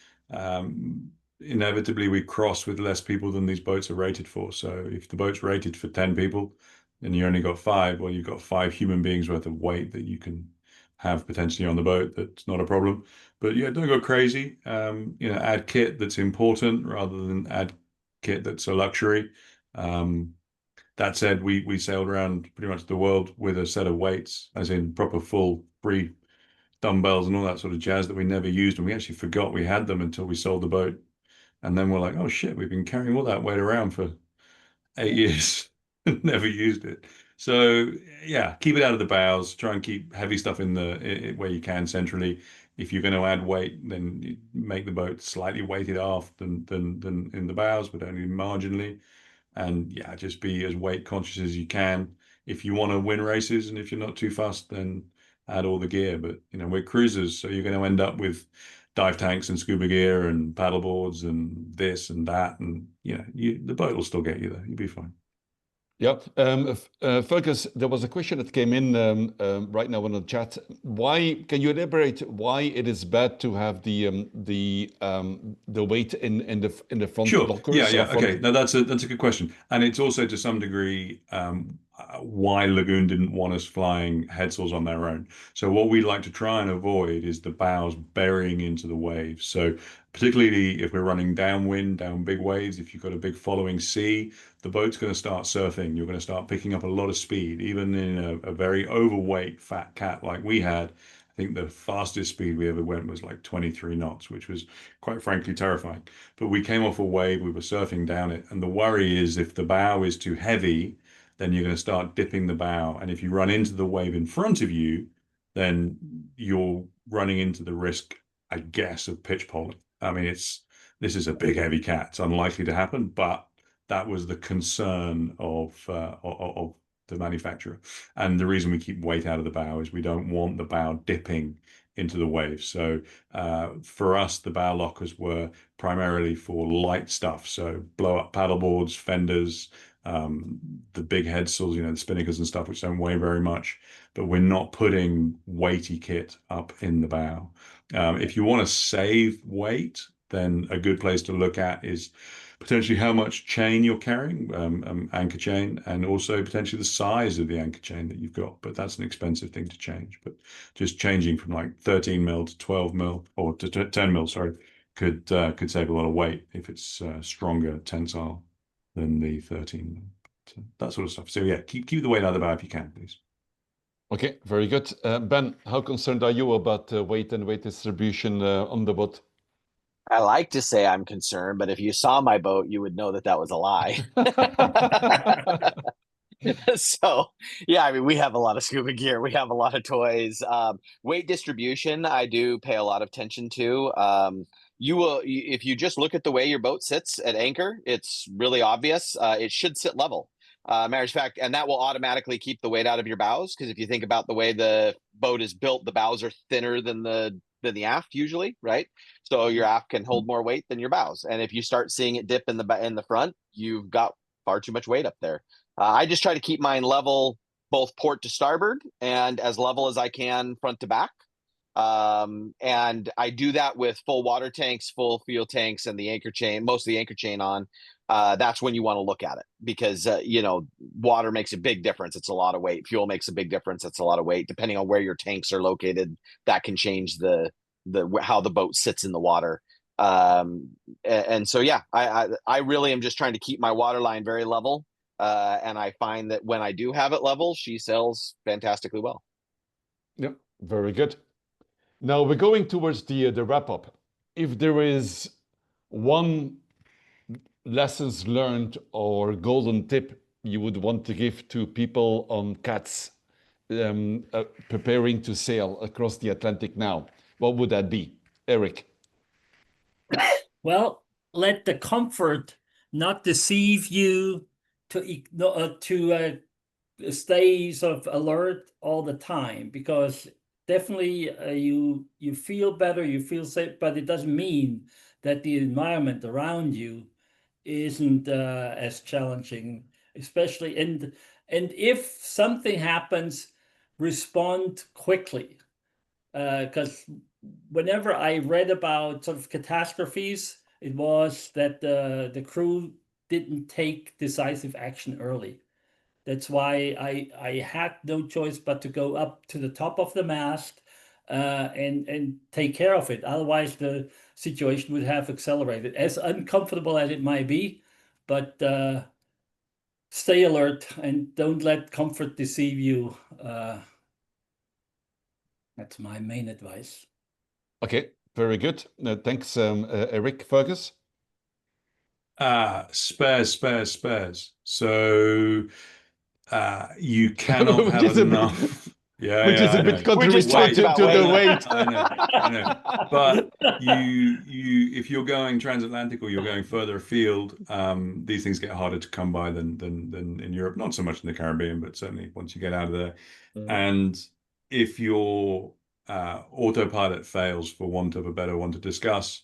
Inevitably, we cross with less people than these boats are rated for. So if the boat's rated for 10 people and you only got 5, well, you've got 5 human beings worth of weight that you can have potentially on the boat. That's not a problem. But yeah, don't go crazy. Add kit that's important rather than add kit that's a luxury. That said, we sailed around pretty much the world with a set of weights, as in proper full free dumbbells and all that sort of jazz that we never used. And we actually forgot we had them until we sold the boat. And then we're like, oh shit, we've been carrying all that weight around for 8 years and never used it. So yeah, keep it out of the bows. Try and keep heavy stuff in where you can centrally. If you're going to add weight, then you make the boat slightly weighted aft than in the bows, but only marginally. And yeah, just be as weight conscious as you can. If you want to win races and if you're not too fast, then add all the gear. But we're cruisers, so you're going to end up with dive tanks and scuba gear and paddle boards and this and that, and the boat will still get you there. You'll be fine. Yeah. Fergus, there was a question that came in right now in the chat. Can you elaborate why it is bad to have the weight in the front Sure. lockers? Yeah. Okay. Now that's a good question, and it's also to some degree why Lagoon didn't want us flying head sails on their own. So what we like to try and avoid is the bows burying into the waves. So particularly if we're running downwind, down big waves, if you've got a big following sea, the boat's going to start surfing. You're going to start picking up a lot of speed, even in a very overweight fat cat like we had. I think the fastest speed we ever went was like 23 knots, which was quite frankly terrifying. But we came off a wave, we were surfing down it, and the worry is if the bow is too heavy, then you're going to start dipping the bow. And if you run into the wave in front of you, then you're running into the risk, I guess, of pitch poling. I mean, this is a big, heavy cat. It's unlikely to happen, but that was the concern of the manufacturer. And the reason we keep weight out of the bow is we don't want the bow dipping into the waves. So for us, the bow lockers were primarily for light stuff. So blow up paddle boards, fenders, the big head sails, the spinnakers and stuff, which don't weigh very much, but we're not putting weighty kit up in the bow. If you want to save weight, then a good place to look at is potentially how much chain you're carrying, anchor chain, and also potentially the size of the anchor chain that you've got. But that's an expensive thing to change. But just changing from like 13 mil to 12 mil or to 10 mil, sorry, could save a lot of weight if it's stronger tensile than the 13 mil. So that sort of stuff. So yeah, keep the weight out of the bow if you can, please. Okay, very good. Ben, how concerned are you about weight and weight distribution on the boat? I like to say I'm concerned, but if you saw my boat, you would know that that was a lie. So yeah, I mean, we have a lot of scuba gear, we have a lot of toys. Weight distribution I do pay a lot of attention to. You will, if you just look at the way your boat sits at anchor, it's really obvious. It should sit level, matter of fact, and that will automatically keep the weight out of your bows, because if you think about the way the boat is built, the bows are thinner than the aft usually, right? So your aft can hold more weight than your bows, and if you start seeing it dip in the front, you've got far too much weight up there. I just try to keep mine level, both port to starboard and as level as I can front to back. And I do that with full water tanks, full fuel tanks, and the anchor chain, most of the anchor chain on. That's when you want to look at it, because water makes a big difference. It's a lot of weight. Fuel makes a big difference. It's a lot of weight. Depending on where your tanks are located, that can change the how the boat sits in the water. And so yeah, I really am just trying to keep my water line very level. And I find that when I do have it level, she sails fantastically well. Yep, very good. Now we're going towards the wrap up. If there is one lessons learned or golden tip you would want to give to people on cats preparing to sail across the Atlantic now, what would that be, Eric? Well, let the comfort not deceive you to stay sort of alert all the time, because definitely you feel better, you feel safe, but it doesn't mean that the environment around you isn't as challenging, especially and if something happens, respond quickly, because whenever I read about sort of catastrophes, it was that the crew didn't take decisive action early. That's why I had no choice but to go up to the top of the mast and take care of it. Otherwise, the situation would have accelerated, as uncomfortable as it might be. But stay alert and don't let comfort deceive you. That's my main advice. Okay, very good. Thanks, Eric. Fergus? Spares. So you cannot Which have is a bit- enough. Yeah, Which is I a know. bit contrary just talked to about the weight. weight. I know. But you if you're going transatlantic or you're going further afield, these things get harder to come by than in Europe. Not so much in the Caribbean, but certainly once you get out of there. And if your autopilot fails, for want of a better one to discuss,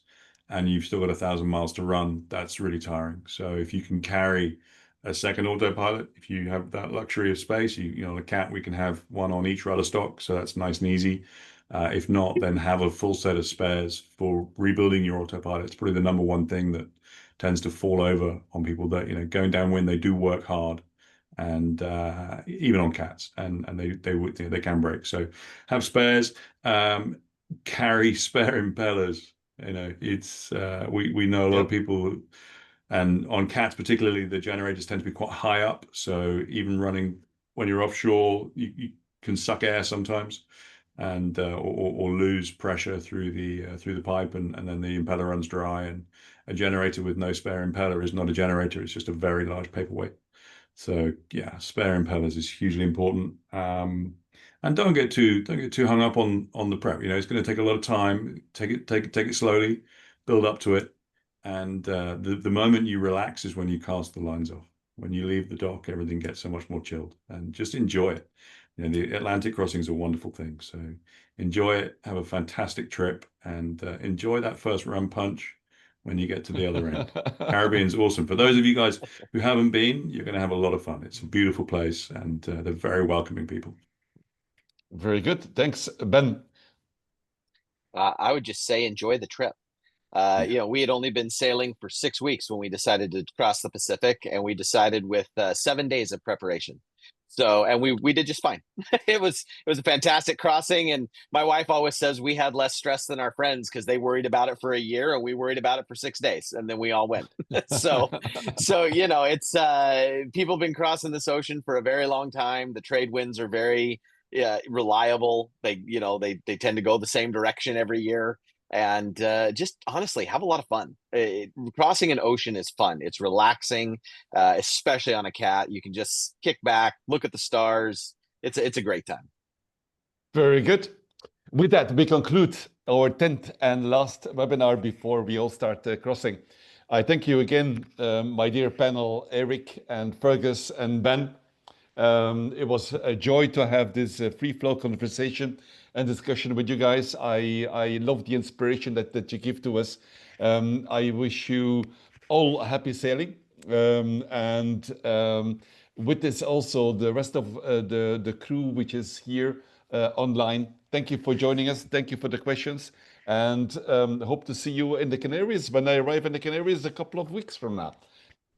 and you've still got 1,000 miles to run, that's really tiring. So if you can carry a second autopilot, if you have that luxury of space, you know, the cat, we can have one on each rudder stock, so that's nice and easy. If not, then have a full set of spares for rebuilding your autopilot. It's probably the number one thing that tends to fall over on people, that, you know, going downwind, they do work hard, and even on cats, and they can break. So have spares, carry spare impellers. You know, it's we know a lot of people. And on cats, particularly, the generators tend to be quite high up. So even running when you're offshore, you can suck air sometimes, and or lose pressure through the pipe, and then the impeller runs dry. And a generator with no spare impeller is not a generator; it's just a very large paperweight. So yeah, spare impellers is hugely important. And don't get too hung up on the prep. You know, it's going to take a lot of time. Take it slowly, build up to it. And the moment you relax is when you cast the lines off. When you leave the dock, everything gets so much more chilled, and just enjoy it. You know, the Atlantic crossing is a wonderful thing. So enjoy it, have a fantastic trip, and enjoy that first rum punch when you get to the other end. Caribbean's awesome. For those of you guys who haven't been, you're going to have a lot of fun. It's a beautiful place, and they're very welcoming people. Very good. Thanks, Ben. I would just say enjoy the trip. You know, we had only been sailing for 6 weeks when we decided to cross the Pacific, and we decided with 7 days of preparation. So, and we did just fine. It was a fantastic crossing, and my wife always says we had less stress than our friends, because they worried about it for a year, and we worried about it for 6 days, and then we all went. so you know, it's people have been crossing this ocean for a very long time. The trade winds are very reliable. They tend to go the same direction every year. and just honestly have a lot of fun. Crossing an ocean is fun. It's relaxing, especially on a cat. You can just kick back, look at the stars. It's a great time. Very good. With that, we conclude our 10th and last webinar before we all start crossing. I thank you again, my dear panel, Eric and Fergus and Ben. It was a joy to have this free flow conversation and discussion with you guys. I love the inspiration that you give to us. I wish you all happy sailing. With this also, the rest of the crew which is here online, thank you for joining us. Thank you for the questions. And hope to see you in the Canaries when I arrive in the Canaries a couple of weeks from now.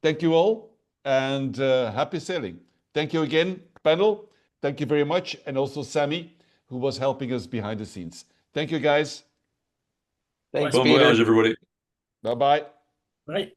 Thank you all and happy sailing. Thank you again, panel. Thank you very much. And also Sammy, who was helping us behind the scenes. Thank you, guys. Thanks, Bon Peter. voyage, everybody. Bye-bye. Right.